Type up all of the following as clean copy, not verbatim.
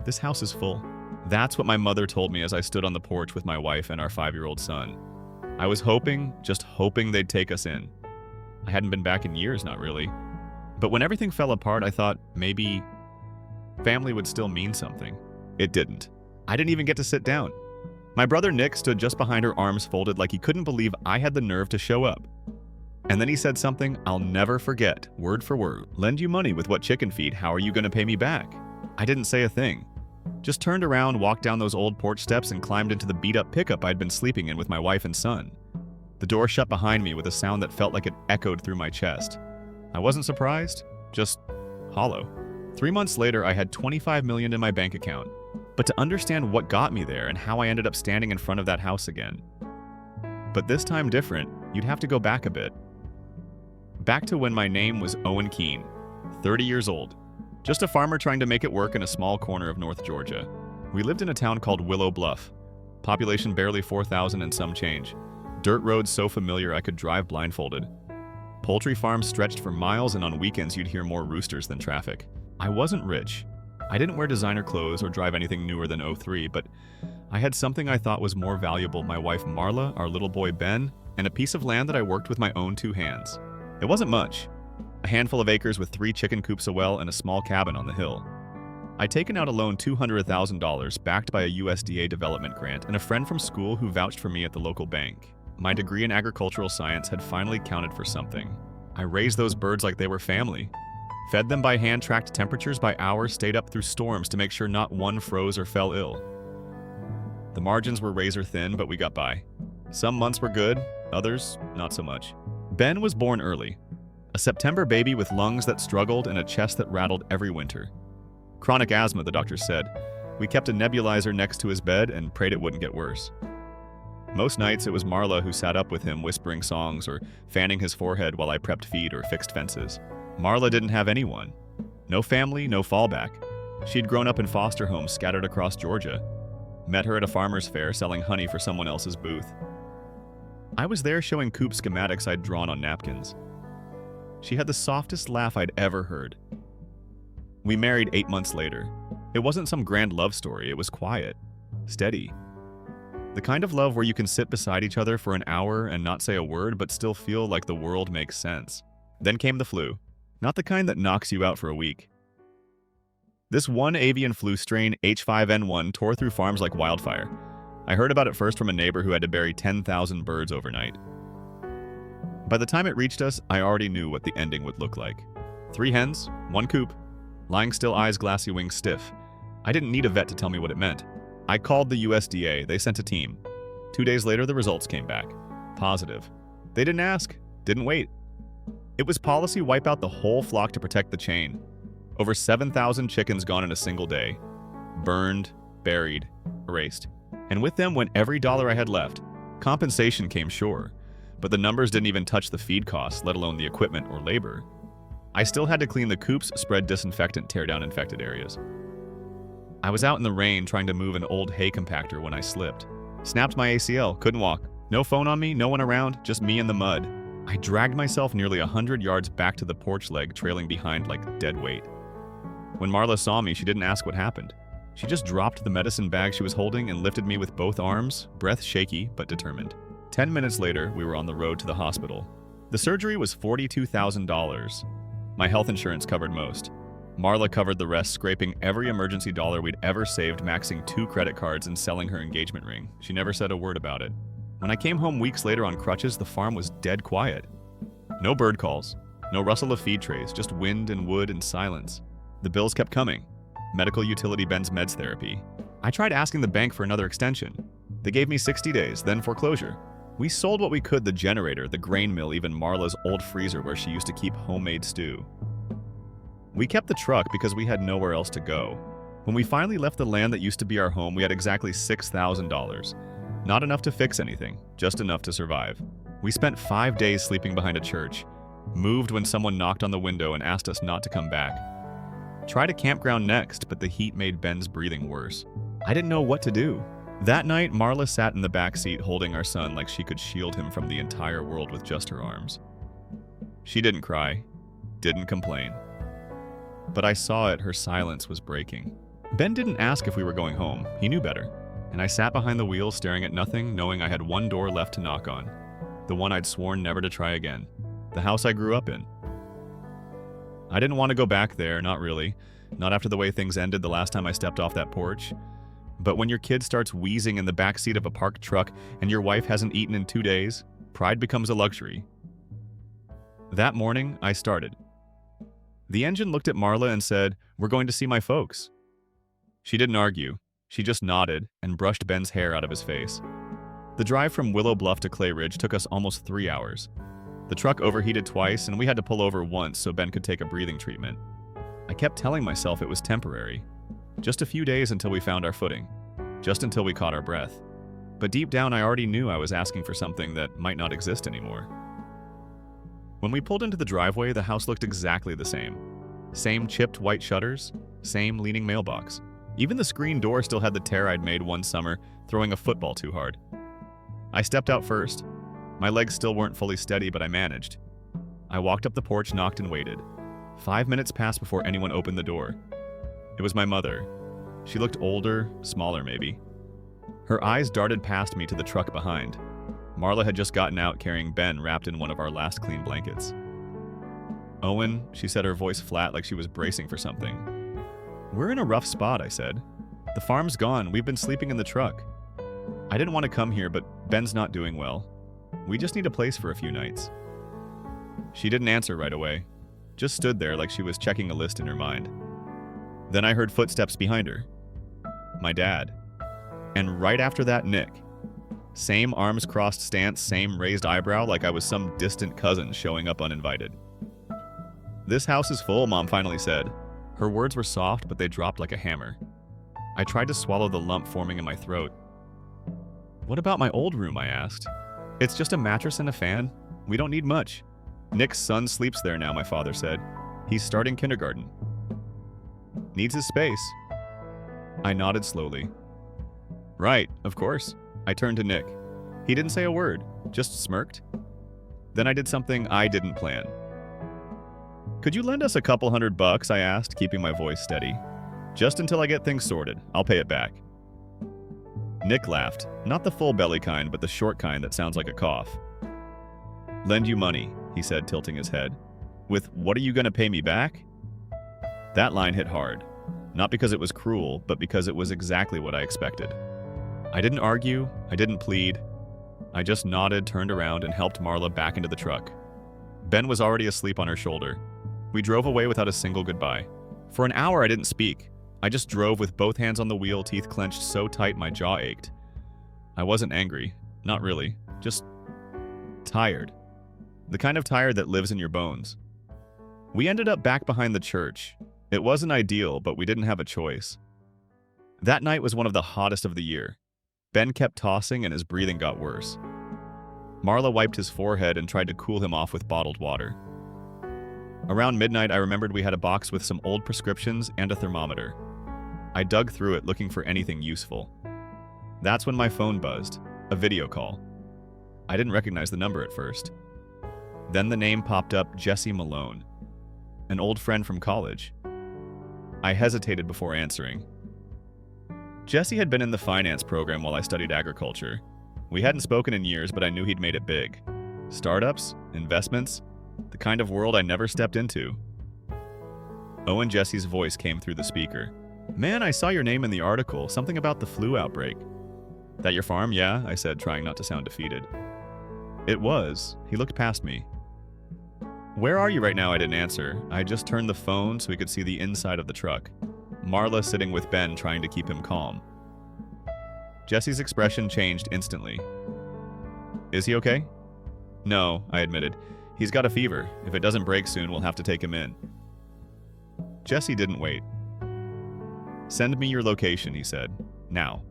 This house is full. That's what my mother told me as I stood on the porch with my wife and our 5-year-old son. I was hoping, just hoping they'd take us in. I hadn't been back in years, not really. But when everything fell apart, I thought maybe family would still mean something. It didn't. I didn't even get to sit down. My brother Nick stood just behind her, arms folded, like he couldn't believe I had the nerve to show up. And then he said something I'll never forget, word for word. "Lend you money with what chicken feed? How are you going to pay me back?" I didn't say a thing. Just turned around, walked down those old porch steps, and climbed into the beat-up pickup I'd been sleeping in with my wife and son. The door shut behind me with a sound that felt like it echoed through my chest. I wasn't surprised, just hollow. 3 months later, I had $25 million in my bank account. But to understand what got me there and how I ended up standing in front of that house again. But this time different, you'd have to go back a bit. Back to when my name was Owen Keene, 30 years old. Just a farmer trying to make it work in a small corner of North Georgia. We lived in a town called Willow Bluff. Population barely 4,000 and some change. Dirt roads so familiar I could drive blindfolded. Poultry farms stretched for miles, and on weekends you'd hear more roosters than traffic. I wasn't rich. I didn't wear designer clothes or drive anything newer than '03, but I had something I thought was more valuable: my wife Marla, our little boy Ben, and a piece of land that I worked with my own 2 hands. It wasn't much. A handful of acres with 3 chicken coops, a well, and a small cabin on the hill. I'd taken out a loan, $200,000, backed by a USDA development grant, and a friend from school who vouched for me at the local bank. My degree in agricultural science had finally counted for something. I raised those birds like they were family. Fed them by hand, tracked temperatures by hour, stayed up through storms to make sure not one froze or fell ill. The margins were razor thin, but we got by. Some months were good, others not so much. Ben was born early. A September baby with lungs that struggled and a chest that rattled every winter. Chronic asthma, the doctor said. We kept a nebulizer next to his bed and prayed it wouldn't get worse. Most nights it was Marla who sat up with him, whispering songs or fanning his forehead while I prepped feed or fixed fences. Marla didn't have anyone. No family, no fallback. She'd grown up in foster homes scattered across Georgia. Met her at a farmer's fair selling honey for someone else's booth. I was there showing coop schematics I'd drawn on napkins. She had the softest laugh I'd ever heard. We married 8 months later. It wasn't some grand love story, it was quiet, steady. The kind of love where you can sit beside each other for an hour and not say a word but still feel like the world makes sense. Then came the flu. Not the kind that knocks you out for a week. This one avian flu strain, H5N1, tore through farms like wildfire. I heard about it first from a neighbor who had to bury 10,000 birds overnight. By the time it reached us, I already knew what the ending would look like. 3 hens, 1 coop, lying still, eyes glassy, wings stiff. I didn't need a vet to tell me what it meant. I called the USDA, they sent a team. 2 days later, the results came back. Positive. They didn't ask, didn't wait. It was policy: wipe out the whole flock to protect the chain. Over 7,000 chickens gone in a single day. Burned, buried, erased. And with them went every dollar I had left. Compensation came, sure, but the numbers didn't even touch the feed costs, let alone the equipment or labor. I still had to clean the coops, spread disinfectant, tear down infected areas. I was out in the rain trying to move an old hay compactor when I slipped. Snapped my ACL, couldn't walk. No phone on me, no one around, just me in the mud. I dragged myself nearly 100 yards back to the porch leg, trailing behind like dead weight. When Marla saw me, she didn't ask what happened. She just dropped the medicine bag she was holding and lifted me with both arms, breath shaky but determined. 10 minutes later, we were on the road to the hospital. The surgery was $42,000. My health insurance covered most. Marla covered the rest, scraping every emergency dollar we'd ever saved, maxing 2 credit cards and selling her engagement ring. She never said a word about it. When I came home weeks later on crutches, the farm was dead quiet. No bird calls, no rustle of feed trays, just wind and wood and silence. The bills kept coming. Medical utility, Ben's meds therapy. I tried asking the bank for another extension. They gave me 60 days, then foreclosure. We sold what we could: the generator, the grain mill, even Marla's old freezer where she used to keep homemade stew. We kept the truck because we had nowhere else to go. When we finally left the land that used to be our home, we had exactly $6,000. Not enough to fix anything, just enough to survive. We spent 5 days sleeping behind a church, moved when someone knocked on the window and asked us not to come back. Tried a campground next, but the heat made Ben's breathing worse. I didn't know what to do. That night, Marla sat in the back seat holding our son like she could shield him from the entire world with just her arms. She didn't cry, didn't complain. But I saw it, her silence was breaking. Ben didn't ask if we were going home. He knew better. And I sat behind the wheel staring at nothing, knowing I had one door left to knock on. The one I'd sworn never to try again. The house I grew up in. I didn't want to go back there, not really. Not after the way things ended the last time I stepped off that porch. But when your kid starts wheezing in the backseat of a parked truck and your wife hasn't eaten in 2 days, pride becomes a luxury. That morning, I started. The engine looked at Marla and said, "We're going to see my folks." She didn't argue. She just nodded and brushed Ben's hair out of his face. The drive from Willow Bluff to Clay Ridge took us almost 3 hours. The truck overheated twice and we had to pull over once so Ben could take a breathing treatment. I kept telling myself it was temporary. Just a few days until we found our footing. Just until we caught our breath. But deep down I already knew I was asking for something that might not exist anymore. When we pulled into the driveway, the house looked exactly the same. Same chipped white shutters, same leaning mailbox. Even the screen door still had the tear I'd made one summer throwing a football too hard. I stepped out first. My legs still weren't fully steady, but I managed. I walked up the porch, knocked, and waited. 5 minutes passed before anyone opened the door. It was my mother. She looked older, smaller maybe. Her eyes darted past me to the truck behind. Marla had just gotten out carrying Ben wrapped in one of our last clean blankets. "Owen," she said, her voice flat like she was bracing for something. "We're in a rough spot," I said. "The farm's gone. We've been sleeping in the truck. I didn't want to come here, but Ben's not doing well. We just need a place for a few nights." She didn't answer right away. Just stood there like she was checking a list in her mind. Then I heard footsteps behind her. My dad. And right after that, Nick. Same arms crossed stance, same raised eyebrow like I was some distant cousin showing up uninvited. "This house is full," Mom finally said. Her words were soft, but they dropped like a hammer. I tried to swallow the lump forming in my throat. "What about my old room?" I asked. "It's just a mattress and a fan. We don't need much. Nick's son sleeps there now," my father said. "He's starting kindergarten. Needs his space." I nodded slowly. "Right, of course." I turned to Nick. He didn't say a word, just smirked. Then I did something I didn't plan. "Could you lend us a couple $100, I asked, keeping my voice steady. "Just until I get things sorted. I'll pay it back." Nick laughed, not the full belly kind, but the short kind that sounds like a cough. "Lend you money," he said, tilting his head. "With what are you going to pay me back?" That line hit hard. Not because it was cruel, but because it was exactly what I expected. I didn't argue, I didn't plead. I just nodded, turned around, and helped Marla back into the truck. Ben was already asleep on her shoulder. We drove away without a single goodbye. For an hour I didn't speak. I just drove with both hands on the wheel, teeth clenched so tight my jaw ached. I wasn't angry. Not really. Just tired. The kind of tired that lives in your bones. We ended up back behind the church. It wasn't ideal, but we didn't have a choice. That night was one of the hottest of the year. Ben kept tossing and his breathing got worse. Marla wiped his forehead and tried to cool him off with bottled water. Around midnight, I remembered we had a box with some old prescriptions and a thermometer. I dug through it looking for anything useful. That's when my phone buzzed, a video call. I didn't recognize the number at first. Then the name popped up, Jesse Malone, an old friend from college. I hesitated before answering. Jesse had been in the finance program while I studied agriculture. We hadn't spoken in years, but I knew he'd made it big. Startups, investments, the kind of world I never stepped into. Owen Jesse's voice came through the speaker. "Man, I saw your name in the article, something about the flu outbreak." "That your farm, yeah?" I said, trying not to sound defeated. It was. He looked past me. "Where are you right now?" I didn't answer. I just turned the phone so we could see the inside of the truck. Marla sitting with Ben trying to keep him calm. Jesse's expression changed instantly. "Is he okay?" "No," I admitted. "He's got a fever. If it doesn't break soon, we'll have to take him in." Jesse didn't wait. "Send me your location," he said. "Now."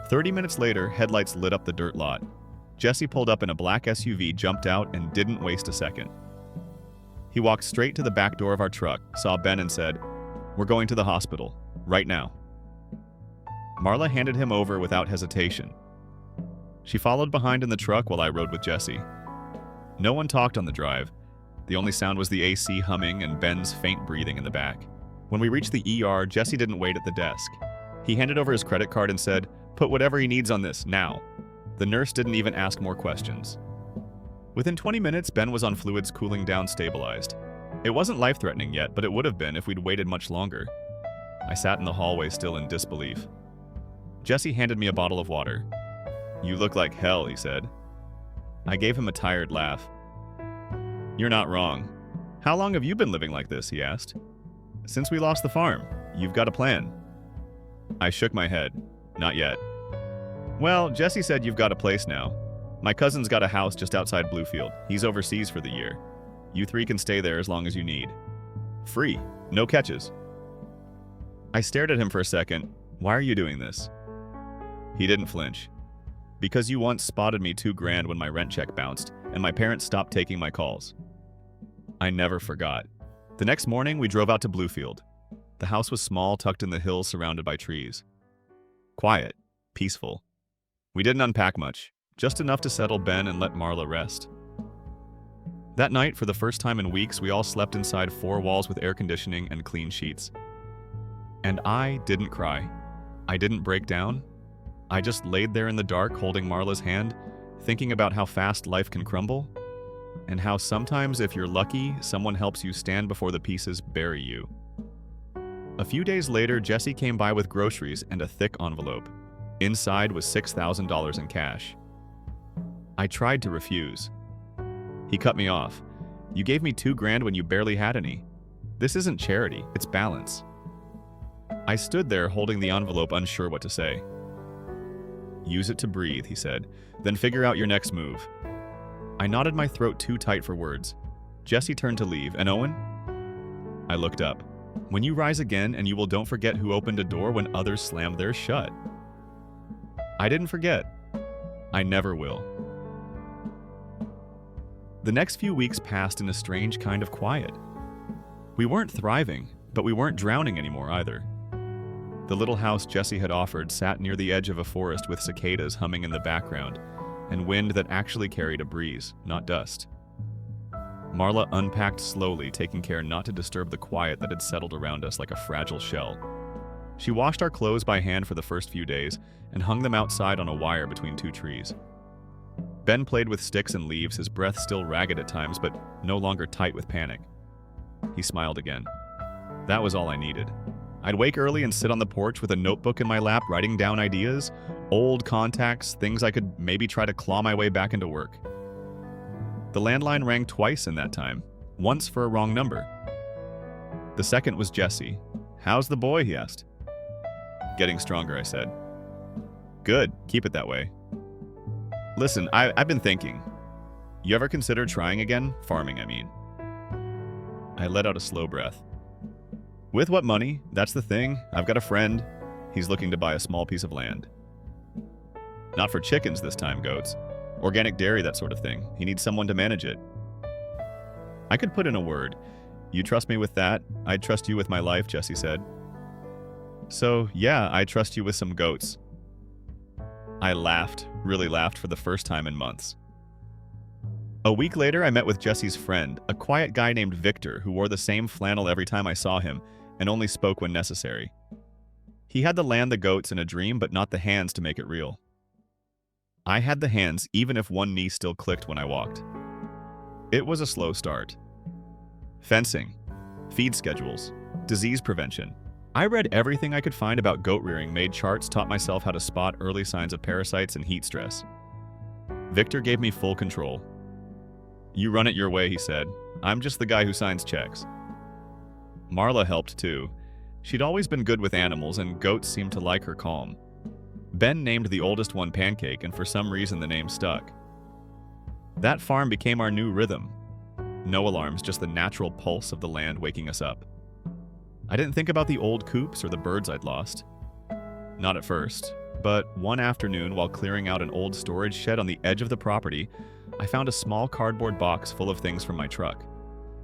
30 minutes later, headlights lit up the dirt lot. Jesse pulled up in a black SUV, jumped out, and didn't waste a second. He walked straight to the back door of our truck, saw Ben, and said, "We're going to the hospital. Right now." Marla handed him over without hesitation. She followed behind in the truck while I rode with Jesse. No one talked on the drive. The only sound was the AC humming and Ben's faint breathing in the back. When we reached the ER, Jesse didn't wait at the desk. He handed over his credit card and said, "Put whatever he needs on this, now." The nurse didn't even ask more questions. Within 20 minutes, Ben was on fluids cooling down stabilized. It wasn't life-threatening yet, but it would have been if we'd waited much longer. I sat in the hallway still in disbelief. Jesse handed me a bottle of water. "You look like hell," he said. I gave him a tired laugh. "You're not wrong. How long have you been living like this?" he asked. "Since we lost the farm. You've got a plan." I shook my head. "Not yet." "Well, Jesse said you've got a place now. My cousin's got a house just outside Bluefield. He's overseas for the year. You three can stay there as long as you need. Free. No catches." I stared at him for a second. "Why are you doing this?" He didn't flinch. "Because you once spotted me $2,000 when my rent check bounced, and my parents stopped taking my calls." I never forgot. The next morning, we drove out to Bluefield. The house was small, tucked in the hills, surrounded by trees. Quiet. Peaceful. We didn't unpack much, just enough to settle Ben and let Marla rest. That night, for the first time in weeks, we all slept inside 4 walls with air conditioning and clean sheets. And I didn't cry. I didn't break down. I just laid there in the dark, holding Marla's hand, thinking about how fast life can crumble, and how sometimes, if you're lucky, someone helps you stand before the pieces bury you. A few days later, Jesse came by with groceries and a thick envelope. Inside was $6,000 in cash. I tried to refuse. He cut me off. "You gave me $2,000 when you barely had any. This isn't charity, it's balance." I stood there holding the envelope, unsure what to say. "Use it to breathe," he said. "Then figure out your next move." I knotted my throat too tight for words. Jesse turned to leave. "And Owen?" I looked up. "When you rise again, and you will don't forget who opened a door when others slammed theirs shut." I didn't forget. I never will. The next few weeks passed in a strange kind of quiet. We weren't thriving, but we weren't drowning anymore either. The little house Jesse had offered sat near the edge of a forest with cicadas humming in the background, and wind that actually carried a breeze, not dust. Marla unpacked slowly, taking care not to disturb the quiet that had settled around us like a fragile shell. She washed our clothes by hand for the first few days and hung them outside on a wire between 2 trees. Ben played with sticks and leaves, his breath still ragged at times, but no longer tight with panic. He smiled again. That was all I needed. I'd wake early and sit on the porch with a notebook in my lap, writing down ideas, old contacts, things I could maybe try to claw my way back into work. The landline rang twice in that time, once for a wrong number. The second was Jesse. "How's the boy?" he asked. "Getting stronger," I said. "Good, keep it that way. Listen, I've been thinking. You ever consider trying again? Farming, I mean." I let out a slow breath. "With what money? That's the thing. I've got a friend. He's looking to buy a small piece of land. Not for chickens this time, goats. Organic dairy, that sort of thing. He needs someone to manage it." I could put in a word. "You trust me with that? I'd trust you with my life," Jesse said. "So, yeah, I trust you with some goats." I laughed, really laughed for the first time in months. A week later, I met with Jesse's friend, a quiet guy named Victor who wore the same flannel every time I saw him and only spoke when necessary. He had the land, the goats, and a dream, but not the hands to make it real. I had the hands, even if one knee still clicked when I walked. It was a slow start. Fencing, feed schedules, disease prevention. I read everything I could find about goat rearing, made charts, taught myself how to spot early signs of parasites and heat stress. Victor gave me full control. "You run it your way," he said. "I'm just the guy who signs checks." Marla helped too. She'd always been good with animals, and goats seemed to like her calm. Ben named the oldest one Pancake, and for some reason the name stuck. That farm became our new rhythm. No alarms, just the natural pulse of the land waking us up. I didn't think about the old coops or the birds I'd lost. Not at first, but one afternoon while clearing out an old storage shed on the edge of the property, I found a small cardboard box full of things from my truck.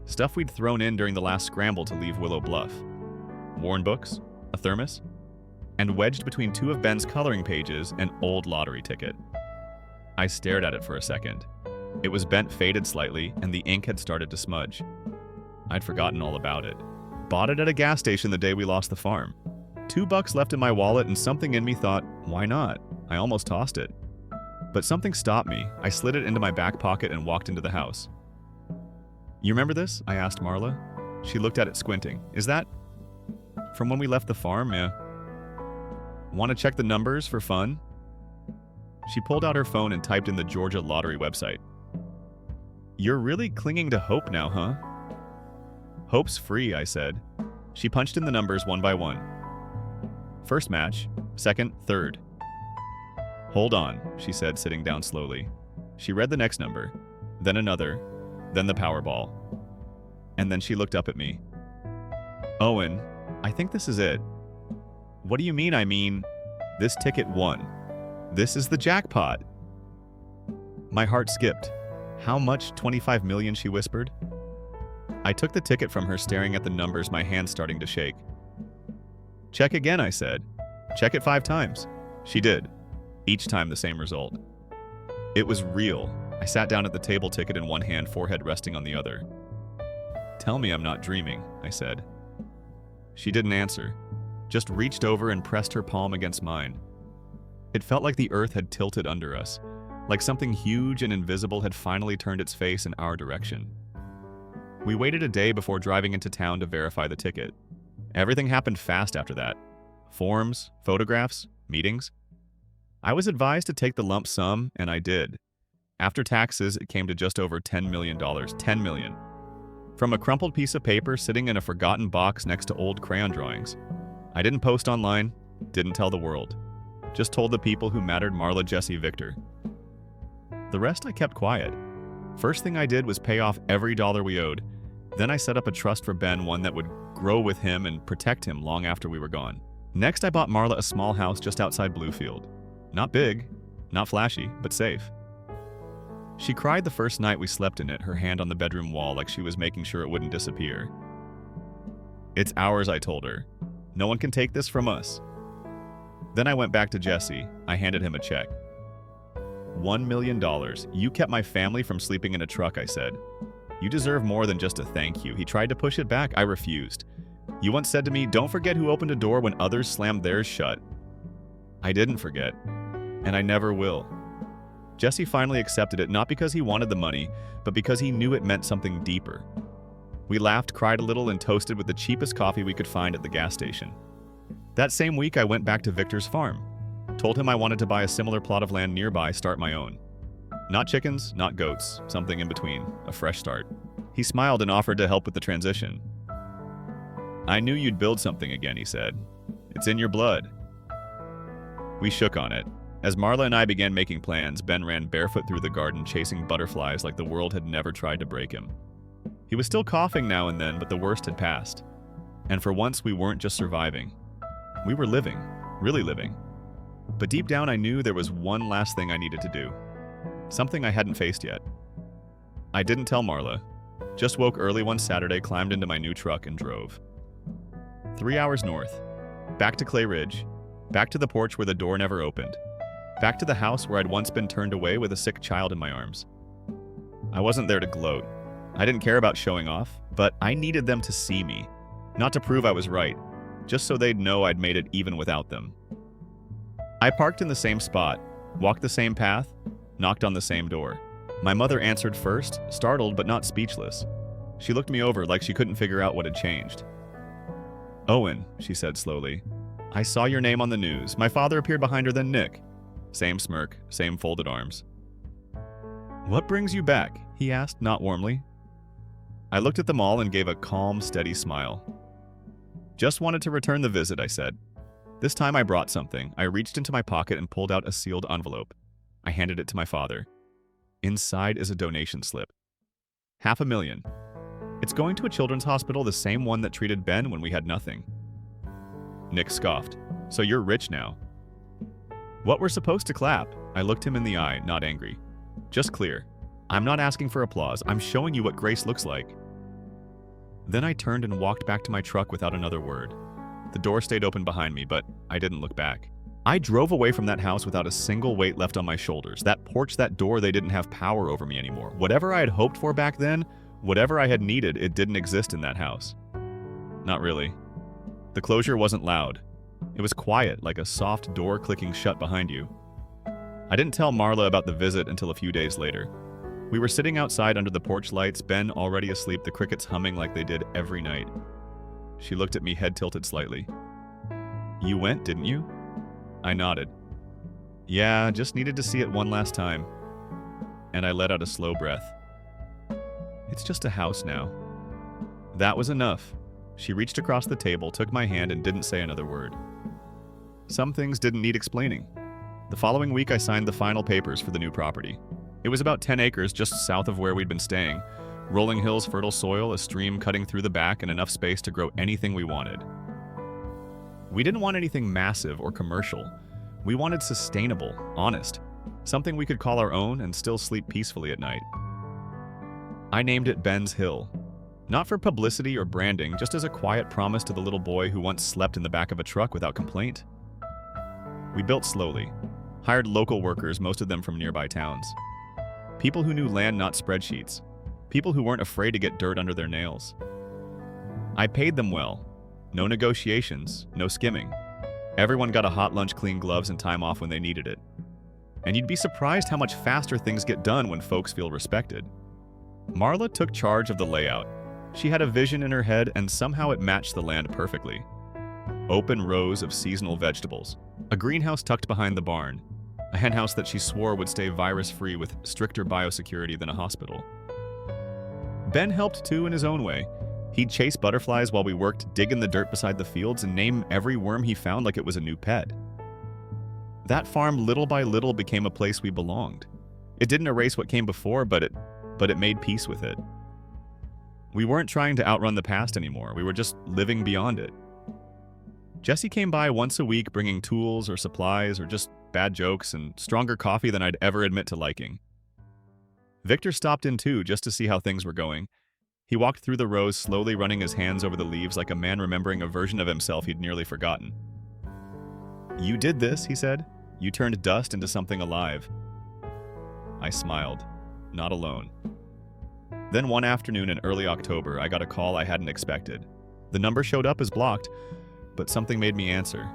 Stuff we'd thrown in during the last scramble to leave Willow Bluff. Worn books, a thermos, and wedged between 2 of Ben's coloring pages, an old lottery ticket. I stared at it for a second. It was bent, faded slightly, and the ink had started to smudge. I'd forgotten all about it. Bought it at a gas station the day we lost the farm. $2 left in my wallet and something in me thought, why not? I almost tossed it. But something stopped me. I slid it into my back pocket and walked into the house. You remember this? I asked Marla. She looked at it squinting. Is that from when we left the farm? Yeah. Want to check the numbers for fun? She pulled out her phone and typed in the Georgia Lottery website. You're really clinging to hope now, huh? Hope's free, I said. She punched in the numbers one by one. First match, second, third. Hold on, she said, sitting down slowly. She read the next number, then another, then the Powerball. And then she looked up at me. Owen, I think this is it. What do you mean? I mean, this ticket won. This is the jackpot. My heart skipped. How much? 25 million, she whispered. I took the ticket from her, staring at the numbers, my hands starting to shake. Check again, I said. Check it 5 times. She did. Each time the same result. It was real. I sat down at the table, ticket in one hand, forehead resting on the other. Tell me I'm not dreaming, I said. She didn't answer, just reached over and pressed her palm against mine. It felt like the earth had tilted under us, like something huge and invisible had finally turned its face in our direction. We waited a day before driving into town to verify the ticket. Everything happened fast after that. Forms, photographs, meetings. I was advised to take the lump sum, and I did. After taxes, it came to just over $10 million. $10 million. From a crumpled piece of paper sitting in a forgotten box next to old crayon drawings. I didn't post online, didn't tell the world. Just told the people who mattered, Marla, Jesse, Victor. The rest I kept quiet. First thing I did was pay off every dollar we owed. Then I set up a trust for Ben, one that would grow with him and protect him long after we were gone. Next, I bought Marla a small house just outside Bluefield. Not big, not flashy, but safe. She cried the first night we slept in it, her hand on the bedroom wall like she was making sure it wouldn't disappear. It's ours, I told her. No one can take this from us. Then I went back to Jesse. I handed him a check. $1 million. You kept my family from sleeping in a truck, I said. You deserve more than just a thank you. He tried to push it back. I refused. You once said to me, don't forget who opened a door when others slammed theirs shut. I didn't forget, and I never will. Jesse finally accepted it, not because he wanted the money, but because he knew it meant something deeper. We laughed, cried a little, and toasted with the cheapest coffee we could find at the gas station. That same week, I went back to Victor's farm. Told him I wanted to buy a similar plot of land nearby, start my own. Not chickens, not goats, something in between, a fresh start. He smiled and offered to help with the transition. I knew you'd build something again, he said. It's in your blood. We shook on it. As Marla and I began making plans, Ben ran barefoot through the garden, chasing butterflies like the world had never tried to break him. He was still coughing now and then, but the worst had passed. And for once, we weren't just surviving. We were living, really living. But deep down, I knew there was one last thing I needed to do. Something I hadn't faced yet. I didn't tell Marla. Just woke early one Saturday, climbed into my new truck, and drove. 3 hours north. Back to Clay Ridge. Back to the porch where the door never opened. Back to the house where I'd once been turned away with a sick child in my arms. I wasn't there to gloat. I didn't care about showing off, but I needed them to see me. Not to prove I was right, just so they'd know I'd made it even without them. I parked in the same spot, walked the same path, knocked on the same door. My mother answered first, startled but not speechless. She looked me over like she couldn't figure out what had changed. Owen, she said slowly, I saw your name on the news. My father appeared behind her, then Nick. Same smirk, same folded arms. What brings you back? He asked, not warmly. I looked at them all and gave a calm, steady smile. Just wanted to return the visit, I said. This time I brought something. I reached into my pocket and pulled out a sealed envelope. I handed it to my father. Inside is a donation slip. $500,000. It's going to a children's hospital, the same one that treated Ben when we had nothing. Nick scoffed. So you're rich now. What, we're supposed to clap? I looked him in the eye, not angry. Just clear. I'm not asking for applause. I'm showing you what grace looks like. Then I turned and walked back to my truck without another word. The door stayed open behind me, but I didn't look back. I drove away from that house without a single weight left on my shoulders. That porch, that door, they didn't have power over me anymore. Whatever I had hoped for back then, whatever I had needed, it didn't exist in that house. Not really. The closure wasn't loud. It was quiet, like a soft door clicking shut behind you. I didn't tell Marla about the visit until a few days later. We were sitting outside under the porch lights, Ben already asleep, the crickets humming like they did every night. She looked at me, head tilted slightly. You went, didn't you? I nodded. Yeah, just needed to see it one last time. And I let out a slow breath. It's just a house now. That was enough. She reached across the table, took my hand, and didn't say another word. Some things didn't need explaining. The following week, I signed the final papers for the new property. It was about 10 acres just south of where we'd been staying. Rolling hills, fertile soil, a stream cutting through the back, and enough space to grow anything we wanted. We didn't want anything massive or commercial. We wanted sustainable, honest, something we could call our own and still sleep peacefully at night. I named it Ben's Hill. Not for publicity or branding, just as a quiet promise to the little boy who once slept in the back of a truck without complaint. We built slowly, hired local workers, most of them from nearby towns. People who knew land, not spreadsheets. People who weren't afraid to get dirt under their nails. I paid them well. No negotiations, no skimming. Everyone got a hot lunch, clean gloves, and time off when they needed it. And you'd be surprised how much faster things get done when folks feel respected. Marla took charge of the layout. She had a vision in her head, and somehow it matched the land perfectly. Open rows of seasonal vegetables, a greenhouse tucked behind the barn, a henhouse that she swore would stay virus-free with stricter biosecurity than a hospital. Ben helped too in his own way. He'd chase butterflies while we worked, dig in the dirt beside the fields, and name every worm he found like it was a new pet. That farm, little by little, became a place we belonged. It didn't erase what came before, but it made peace with it. We weren't trying to outrun the past anymore. We were just living beyond it. Jesse came by once a week bringing tools or supplies or just bad jokes and stronger coffee than I'd ever admit to liking. Victor stopped in too, just to see how things were going. He walked through the rows, slowly running his hands over the leaves like a man remembering a version of himself he'd nearly forgotten. You did this, he said. You turned dust into something alive. I smiled. Not alone. Then one afternoon in early October, I got a call I hadn't expected. The number showed up as blocked, but something made me answer.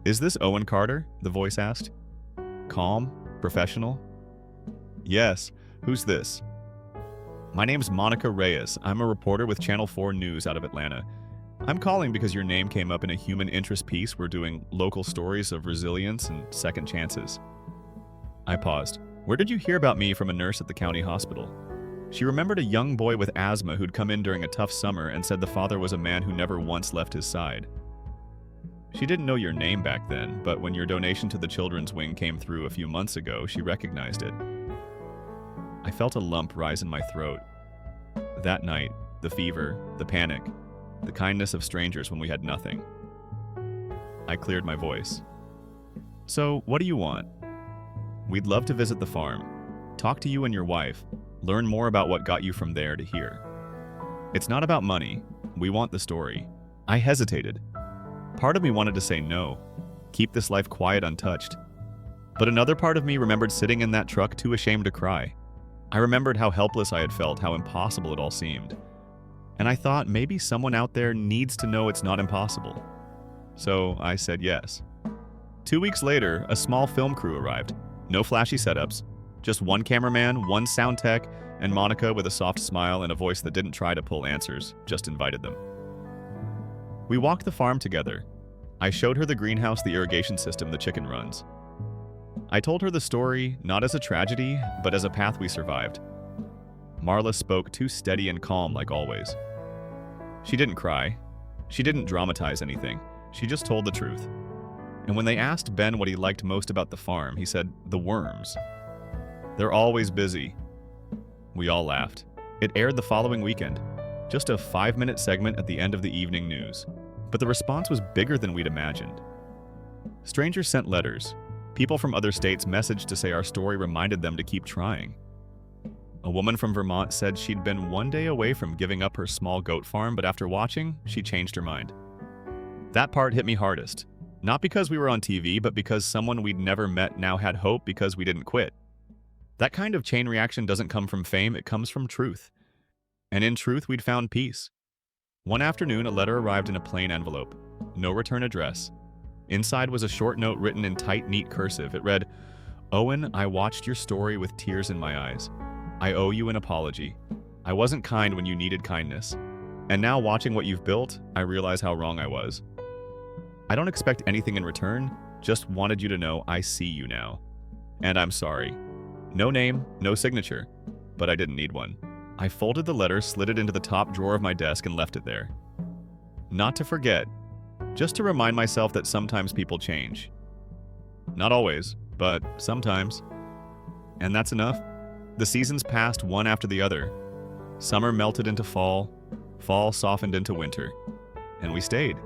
Is this Owen Carter? The voice asked. Calm? Professional? Yes. Who's this? My name's Monica Reyes. I'm a reporter with Channel 4 News out of Atlanta. I'm calling because your name came up in a human interest piece. We're doing local stories of resilience and second chances. I paused. Where did you hear about me? From a nurse at the county hospital. She remembered a young boy with asthma who'd come in during a tough summer and said the father was a man who never once left his side. She didn't know your name back then, but when your donation to the children's wing came through a few months ago, she recognized it. I felt a lump rise in my throat. That night, the fever, the panic, the kindness of strangers when we had nothing. I cleared my voice. So, what do you want? We'd love to visit the farm, talk to you and your wife, learn more about what got you from there to here. It's not about money. We want the story. I hesitated. Part of me wanted to say no, keep this life quiet, untouched. But another part of me remembered sitting in that truck too ashamed to cry. I remembered how helpless I had felt, how impossible it all seemed. And I thought maybe someone out there needs to know it's not impossible. So I said yes. 2 weeks later, a small film crew arrived. No flashy setups. Just one cameraman, one sound tech, and Monica with a soft smile and a voice that didn't try to pull answers, just invited them. We walked the farm together. I showed her the greenhouse, the irrigation system the chicken runs. I told her the story, not as a tragedy, but as a path we survived. Marla spoke too steady and calm like always. She didn't cry. She didn't dramatize anything. She just told the truth. And when they asked Ben what he liked most about the farm, he said, the worms. They're always busy. We all laughed. It aired the following weekend. Just a 5-minute segment at the end of the evening news. But the response was bigger than we'd imagined. Strangers sent letters. People from other states messaged to say our story reminded them to keep trying. A woman from Vermont said she'd been one day away from giving up her small goat farm, but after watching, she changed her mind. That part hit me hardest. Not because we were on TV, but because someone we'd never met now had hope because we didn't quit. That kind of chain reaction doesn't come from fame, it comes from truth. And in truth, we'd found peace. One afternoon, a letter arrived in a plain envelope. No return address. Inside was a short note written in tight, neat cursive. It read, "Owen, I watched your story with tears in my eyes. I owe you an apology. I wasn't kind when you needed kindness. And now watching what you've built, I realize how wrong I was. I don't expect anything in return, just wanted you to know I see you now. And I'm sorry. No name, no signature, but I didn't need one." I folded the letter, slid it into the top drawer of my desk, and left it there. Not to forget, just to remind myself that sometimes people change. Not always, but sometimes. And that's enough. The seasons passed one after the other. Summer melted into fall, fall softened into winter. And we stayed.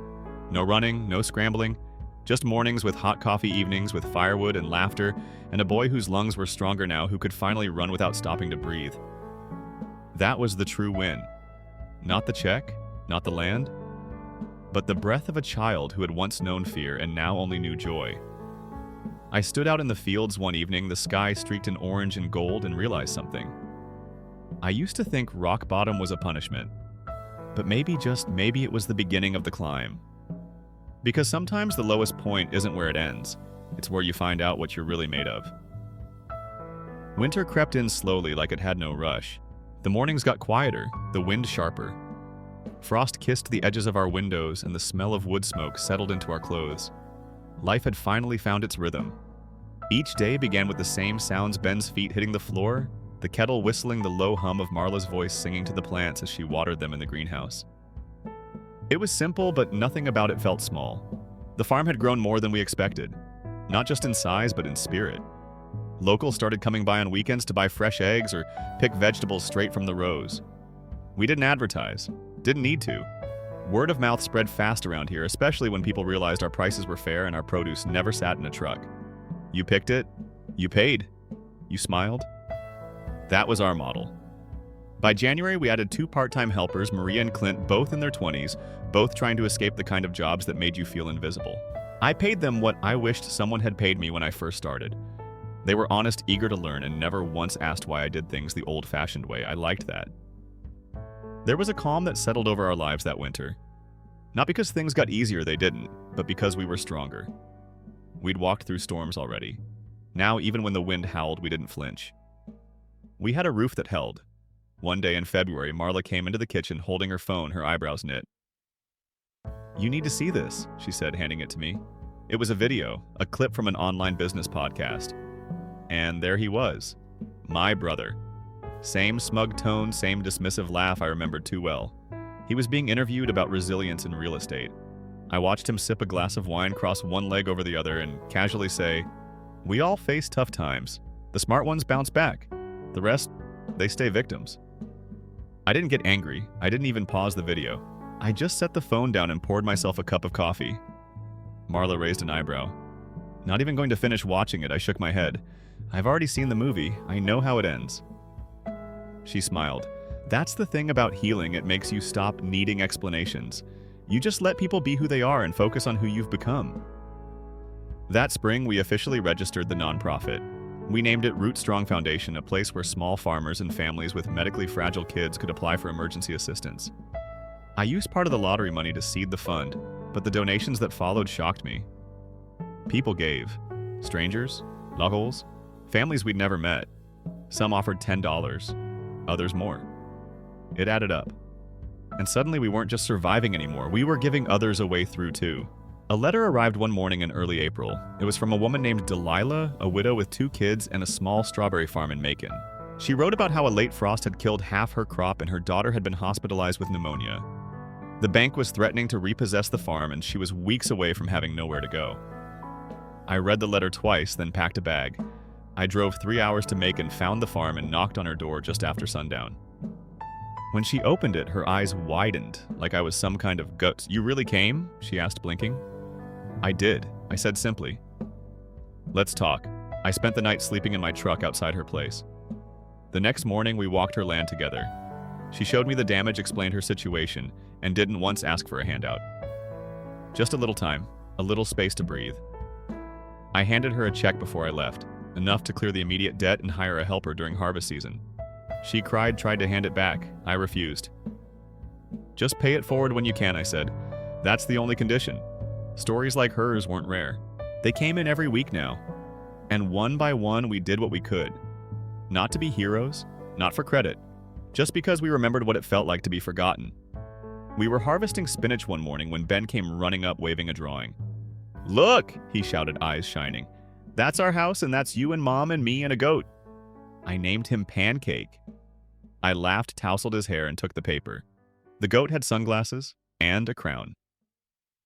No running, no scrambling, just mornings with hot coffee, evenings with firewood and laughter, and a boy whose lungs were stronger now, who could finally run without stopping to breathe. That was the true win. Not the check, not the land, but the breath of a child who had once known fear and now only knew joy. I stood out in the fields one evening, the sky streaked in orange and gold, and realized something. I used to think rock bottom was a punishment, but maybe, just maybe, it was the beginning of the climb. Because sometimes the lowest point isn't where it ends, it's where you find out what you're really made of. Winter crept in slowly, like it had no rush. The mornings got quieter, the wind sharper. Frost kissed the edges of our windows, and the smell of wood smoke settled into our clothes. Life had finally found its rhythm. Each day began with the same sounds: Ben's feet hitting the floor, the kettle whistling, the low hum of Marla's voice singing to the plants as she watered them in the greenhouse. It was simple, but nothing about it felt small. The farm had grown more than we expected, not just in size, but in spirit. Locals started coming by on weekends to buy fresh eggs or pick vegetables straight from the rows. We didn't advertise, didn't need to. Word of mouth spread fast around here, especially when people realized our prices were fair and our produce never sat in a truck. You picked it, you paid, you smiled. That was our model. By January, we added 2 part-time helpers, Maria and Clint, both in their 20s, both trying to escape the kind of jobs that made you feel invisible. I paid them what I wished someone had paid me when I first started. They were honest, eager to learn, and never once asked why I did things the old-fashioned way. I liked that. There was a calm that settled over our lives that winter. Not because things got easier, they didn't, but because we were stronger. We'd walked through storms already. Now, even when the wind howled, we didn't flinch. We had a roof that held. One day in February, Marla came into the kitchen holding her phone, her eyebrows knit. "You need to see this," she said, handing it to me. It was a video, a clip from an online business podcast. And there he was, my brother. Same smug tone, same dismissive laugh I remembered too well. He was being interviewed about resilience in real estate. I watched him sip a glass of wine, cross one leg over the other, and casually say, "We all face tough times. The smart ones bounce back. The rest, they stay victims." I didn't get angry. I didn't even pause the video. I just set the phone down and poured myself a cup of coffee. Marla raised an eyebrow. Not even going to finish watching it, I shook my head. "I've already seen the movie. I know how it ends." She smiled. "That's the thing about healing. It makes you stop needing explanations. You just let people be who they are and focus on who you've become." That spring, we officially registered the nonprofit. We named it Root Strong Foundation, a place where small farmers and families with medically fragile kids could apply for emergency assistance. I used part of the lottery money to seed the fund, but the donations that followed shocked me. People gave. Strangers, locals, families we'd never met. Some offered $10, others more. It added up. And suddenly we weren't just surviving anymore, we were giving others a way through too. A letter arrived one morning in early April. It was from a woman named Delilah, a widow with 2 kids and a small strawberry farm in Macon. She wrote about how a late frost had killed half her crop and her daughter had been hospitalized with pneumonia. The bank was threatening to repossess the farm and she was weeks away from having nowhere to go. I read the letter twice, then packed a bag. I drove 3 hours to Macon, found the farm, and knocked on her door just after sundown. When she opened it, her eyes widened, like I was some kind of goat. "You really came?" she asked, blinking. "I did," I said simply. "Let's talk." I spent the night sleeping in my truck outside her place. The next morning, we walked her land together. She showed me the damage, explained her situation, and didn't once ask for a handout. Just a little time, a little space to breathe. I handed her a check before I left, enough to clear the immediate debt and hire a helper during harvest season. She cried, tried to hand it back. I refused. Just pay it forward when you can, I said. That's the only condition. Stories like hers weren't rare. They came in every week now. And one by one, we did what we could. Not to be heroes, not for credit, just because we remembered what it felt like to be forgotten. We were harvesting spinach one morning when Ben came running up waving a drawing. "Look!" he shouted, eyes shining. "That's our house, and that's you and Mom and me and a goat." I named him Pancake. I laughed, tousled his hair, and took the paper. The goat had sunglasses and a crown.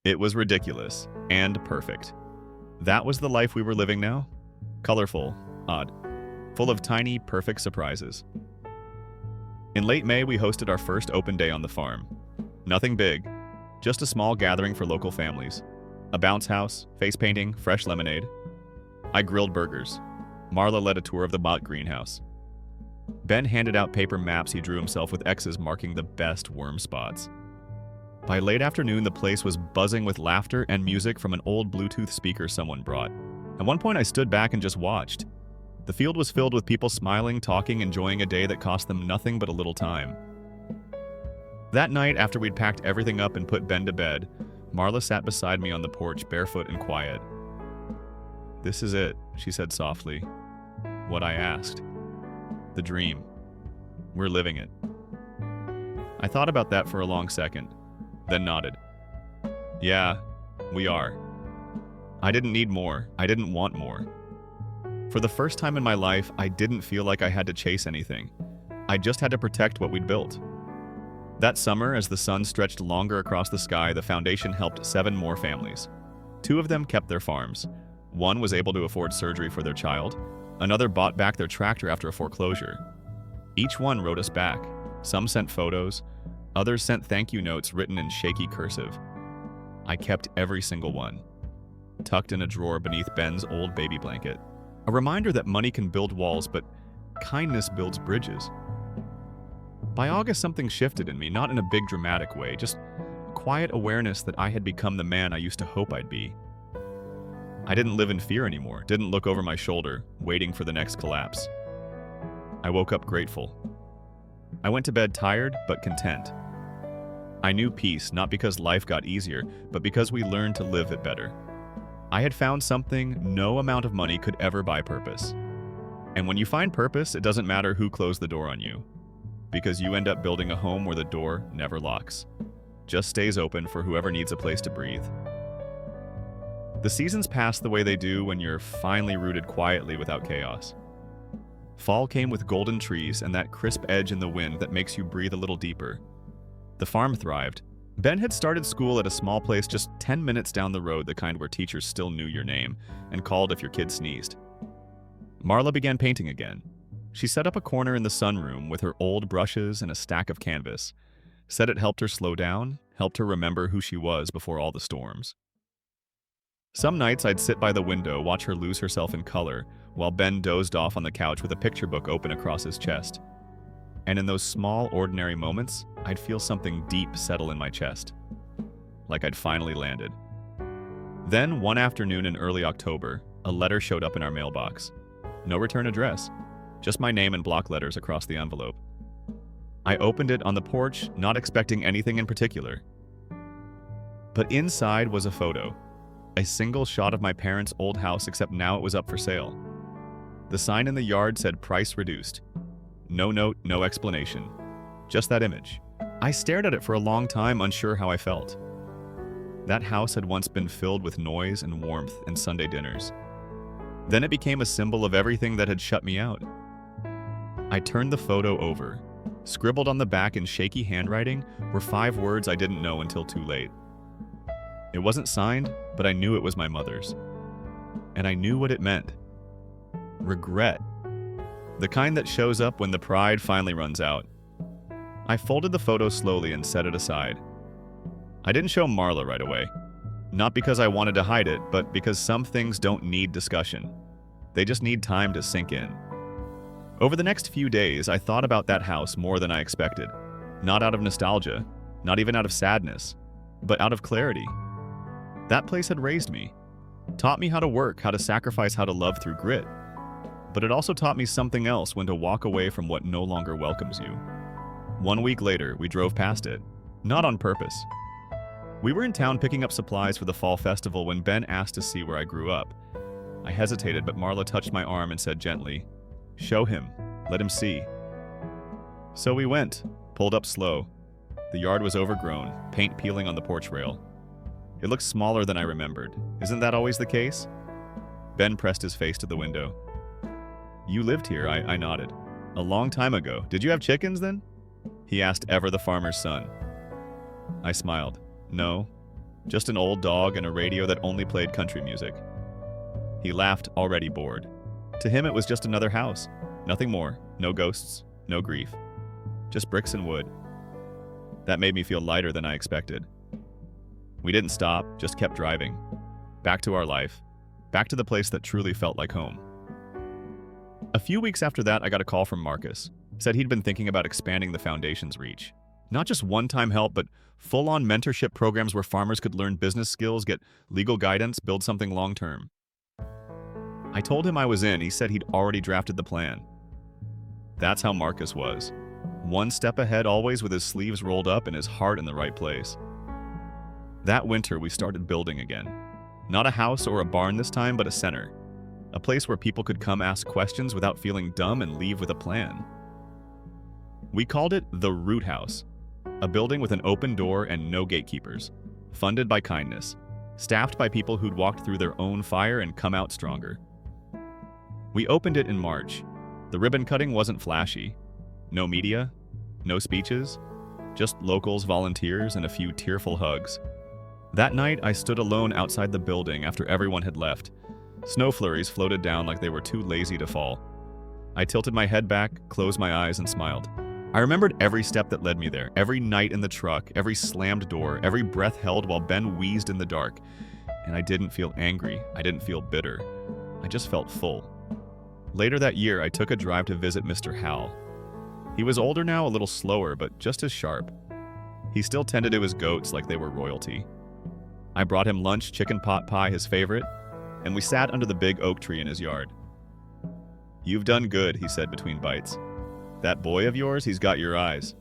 It was ridiculous and perfect. That was the life we were living now. Colorful, odd, full of tiny, perfect surprises. In late May, we hosted our first open day on the farm. Nothing big, just a small gathering for local families. A bounce house, face painting, fresh lemonade. I grilled burgers. Marla led a tour of the mock greenhouse. Ben handed out paper maps he drew himself with X's marking the best worm spots. By late afternoon, the place was buzzing with laughter and music from an old Bluetooth speaker someone brought. At one point, I stood back and just watched. The field was filled with people smiling, talking, enjoying a day that cost them nothing but a little time. That night, after we'd packed everything up and put Ben to bed, Marla sat beside me on the porch, barefoot and quiet. "This is it," she said softly. "What I asked. The dream. We're living it." I thought about that for a long second, then nodded. "Yeah, we are." I didn't need more. I didn't want more. For the first time in my life, I didn't feel like I had to chase anything. I just had to protect what we'd built. That summer, as the sun stretched longer across the sky, the foundation helped 7 more families. 2 of them kept their farms. One was able to afford surgery for their child. Another bought back their tractor after a foreclosure. Each one wrote us back. Some sent photos. Others sent thank you notes written in shaky cursive. I kept every single one, tucked in a drawer beneath Ben's old baby blanket. A reminder that money can build walls, but kindness builds bridges. By August, something shifted in me, not in a big dramatic way, just a quiet awareness that I had become the man I used to hope I'd be. I didn't live in fear anymore, didn't look over my shoulder, waiting for the next collapse. I woke up grateful. I went to bed tired, but content. I knew peace, not because life got easier, but because we learned to live it better. I had found something no amount of money could ever buy: purpose. And when you find purpose, it doesn't matter who closed the door on you, because you end up building a home where the door never locks, just stays open for whoever needs a place to breathe. The seasons pass the way they do when you're finally rooted quietly without chaos. Fall came with golden trees and that crisp edge in the wind that makes you breathe a little deeper. The farm thrived. Ben had started school at a small place just 10 minutes down the road, the kind where teachers still knew your name and called if your kid sneezed. Marla began painting again. She set up a corner in the sunroom with her old brushes and a stack of canvas. Said it helped her slow down, helped her remember who she was before all the storms. Some nights I'd sit by the window, watch her lose herself in color, while Ben dozed off on the couch with a picture book open across his chest. And in those small, ordinary moments, I'd feel something deep settle in my chest, like I'd finally landed. Then, one afternoon in early October, a letter showed up in our mailbox. No return address, just my name in block letters across the envelope. I opened it on the porch, not expecting anything in particular. But inside was a photo. A single shot of my parents' old house, except now it was up for sale. The sign in the yard said price reduced. No note, no explanation. Just that image. I stared at it for a long time, unsure how I felt. That house had once been filled with noise and warmth and Sunday dinners. Then it became a symbol of everything that had shut me out. I turned the photo over. Scribbled on the back in shaky handwriting were 5 words I didn't know until too late. It wasn't signed, but I knew it was my mother's. And I knew what it meant. Regret. The kind that shows up when the pride finally runs out. I folded the photo slowly and set it aside. I didn't show Marla right away. Not because I wanted to hide it, but because some things don't need discussion. They just need time to sink in. Over the next few days, I thought about that house more than I expected. Not out of nostalgia, not even out of sadness, but out of clarity. That place had raised me, taught me how to work, how to sacrifice, how to love through grit. But it also taught me something else: when to walk away from what no longer welcomes you. 1 week later, we drove past it. Not on purpose. We were in town picking up supplies for the fall festival when Ben asked to see where I grew up. I hesitated, but Marla touched my arm and said gently, "Show him. Let him see." So we went, pulled up slow. The yard was overgrown, paint peeling on the porch rail. It looked smaller than I remembered. Isn't that always the case? Ben pressed his face to the window. "You lived here," I nodded. "A long time ago. Did you have chickens then?" He asked, ever the farmer's son. I smiled. "No, just an old dog and a radio that only played country music." He laughed, already bored. To him, it was just another house. Nothing more. No ghosts, no grief. Just bricks and wood. That made me feel lighter than I expected. We didn't stop, just kept driving. Back to our life. Back to the place that truly felt like home. A few weeks after that, I got a call from Marcus. Said he'd been thinking about expanding the foundation's reach. Not just one-time help, but full-on mentorship programs where farmers could learn business skills, get legal guidance, build something long-term. I told him I was in. He said he'd already drafted the plan. That's how Marcus was. One step ahead always, with his sleeves rolled up and his heart in the right place. That winter, we started building again. Not a house or a barn this time, but a center. A place where people could come ask questions without feeling dumb and leave with a plan. We called it the Root House, a building with an open door and no gatekeepers, funded by kindness, staffed by people who'd walked through their own fire and come out stronger. We opened it in March. The ribbon cutting wasn't flashy. No media, no speeches, just locals, volunteers, and a few tearful hugs. That night, I stood alone outside the building after everyone had left. Snow flurries floated down like they were too lazy to fall. I tilted my head back, closed my eyes, and smiled. I remembered every step that led me there, every night in the truck, every slammed door, every breath held while Ben wheezed in the dark. And I didn't feel angry. I didn't feel bitter. I just felt full. Later that year, I took a drive to visit Mr. Howell. He was older now, a little slower, but just as sharp. He still tended to his goats like they were royalty. I brought him lunch, chicken pot pie, his favorite, and we sat under the big oak tree in his yard. "You've done good," he said between bites. "That boy of yours, he's got your eyes.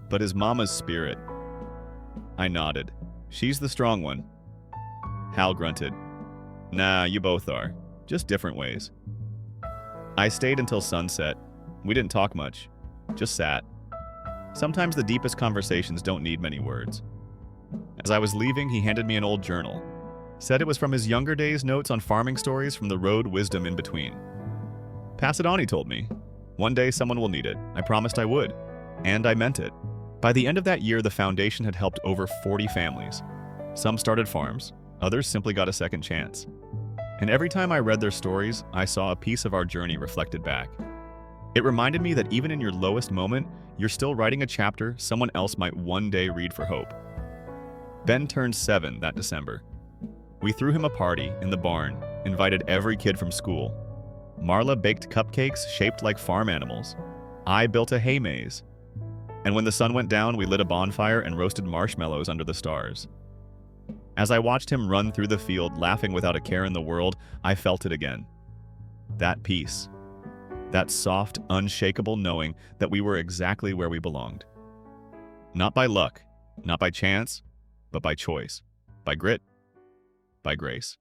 But his mama's spirit." I nodded. "She's the strong one." Hal grunted. "Nah, you both are. Just different ways." I stayed until sunset. We didn't talk much. Just sat. Sometimes the deepest conversations don't need many words. As I was leaving, he handed me an old journal. Said it was from his younger days, notes on farming stories from the road, wisdom in between. "Pass it on," he told me. "One day someone will need it. I promised I would." And I meant it. By the end of that year, the foundation had helped over 40 families. Some started farms, others simply got a second chance. And every time I read their stories, I saw a piece of our journey reflected back. It reminded me that even in your lowest moment, you're still writing a chapter someone else might one day read for hope. Ben turned 7 that December. We threw him a party in the barn, invited every kid from school. Marla baked cupcakes shaped like farm animals. I built a hay maze. And when the sun went down, we lit a bonfire and roasted marshmallows under the stars. As I watched him run through the field, laughing without a care in the world, I felt it again. That peace. That soft, unshakable knowing that we were exactly where we belonged. Not by luck, not by chance, but by choice, by grit, by grace.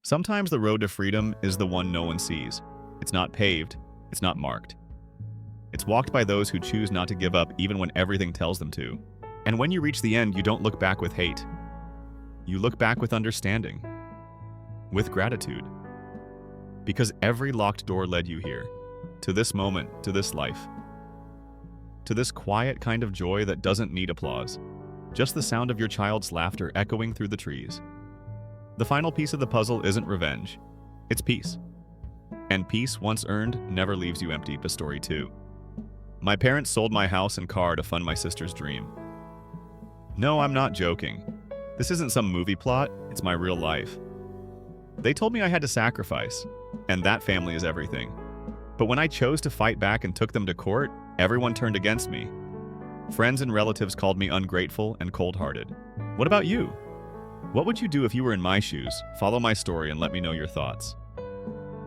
Sometimes the road to freedom is the one no one sees. It's not paved, it's not marked. It's walked by those who choose not to give up even when everything tells them to. And when you reach the end, you don't look back with hate. You look back with understanding, with gratitude. Because every locked door led you here, to this moment, to this life, to this quiet kind of joy that doesn't need applause, just the sound of your child's laughter echoing through the trees. The final piece of the puzzle isn't revenge, it's peace. And peace, once earned, never leaves you empty. Story 2. My parents sold my house and car to fund my sister's dream. No, I'm not joking. This isn't some movie plot, it's my real life. They told me I had to sacrifice, and that family is everything. But when I chose to fight back and took them to court, everyone turned against me. Friends and relatives called me ungrateful and cold-hearted. What about you? What would you do if you were in my shoes? Follow my story and let me know your thoughts.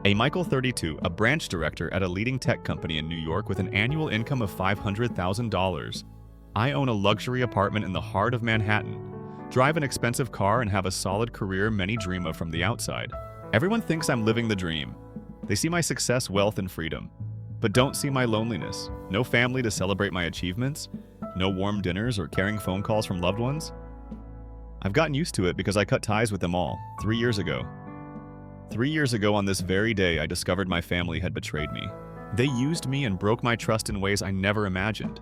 A Michael, 32, a branch director at a leading tech company in New York with an annual income of $500,000. I own a luxury apartment in the heart of Manhattan, drive an expensive car, and have a solid career many dream of from the outside. Everyone thinks I'm living the dream. They see my success, wealth, and freedom, but don't see my loneliness. No family to celebrate my achievements, no warm dinners or caring phone calls from loved ones. I've gotten used to it because I cut ties with them all 3 years ago. 3 years ago on this very day, I discovered my family had betrayed me. They used me and broke my trust in ways I never imagined.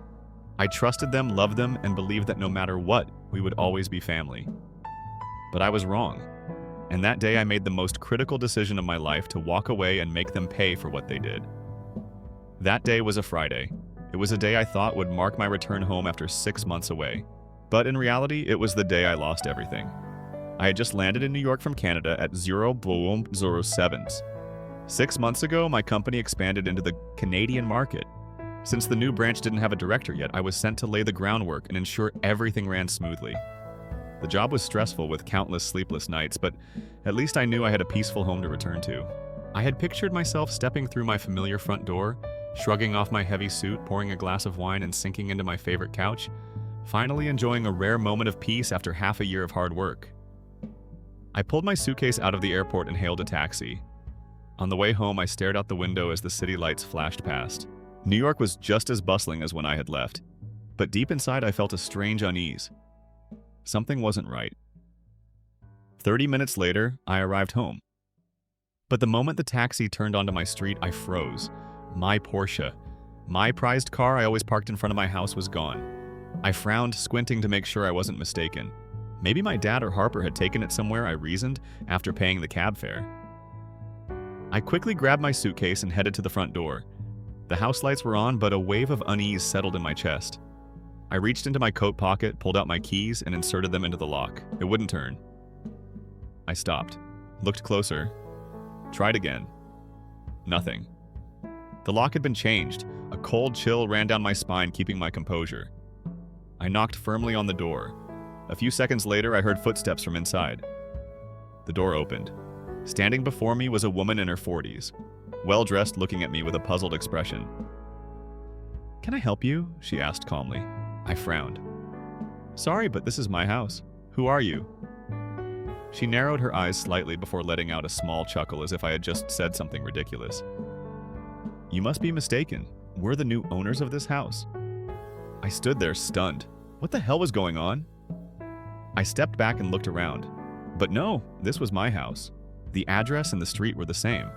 I trusted them, loved them, and believed that no matter what, we would always be family. But I was wrong. And that day I made the most critical decision of my life to walk away and make them pay for what they did. That day was a Friday. It was a day I thought would mark my return home after 6 months away. But in reality, it was the day I lost everything. I had just landed in New York from Canada at 0.07. 6 months ago, my company expanded into the Canadian market. Since the new branch didn't have a director yet, I was sent to lay the groundwork and ensure everything ran smoothly. The job was stressful with countless sleepless nights, but at least I knew I had a peaceful home to return to. I had pictured myself stepping through my familiar front door, shrugging off my heavy suit, pouring a glass of wine, and sinking into my favorite couch, finally enjoying a rare moment of peace after half a year of hard work. I pulled my suitcase out of the airport and hailed a taxi. On the way home, I stared out the window as the city lights flashed past. New York was just as bustling as when I had left, but deep inside I felt a strange unease. Something wasn't right. 30 minutes later, I arrived home. But the moment the taxi turned onto my street, I froze. My Porsche, my prized car I always parked in front of my house, was gone. I frowned, squinting to make sure I wasn't mistaken. Maybe my dad or Harper had taken it somewhere, I reasoned, after paying the cab fare. I quickly grabbed my suitcase and headed to the front door. The house lights were on, but a wave of unease settled in my chest. I reached into my coat pocket, pulled out my keys, and inserted them into the lock. It wouldn't turn. I stopped, looked closer, tried again. Nothing. The lock had been changed. A cold chill ran down my spine, keeping my composure. I knocked firmly on the door. A few seconds later, I heard footsteps from inside. The door opened. Standing before me was a woman in her 40s, well-dressed, looking at me with a puzzled expression. "Can I help you?" she asked calmly. I frowned. "Sorry, but this is my house. Who are you?" She narrowed her eyes slightly before letting out a small chuckle as if I had just said something ridiculous. "You must be mistaken. We're the new owners of this house." I stood there stunned. What the hell was going on? I stepped back and looked around. But no, this was my house. The address and the street were the same.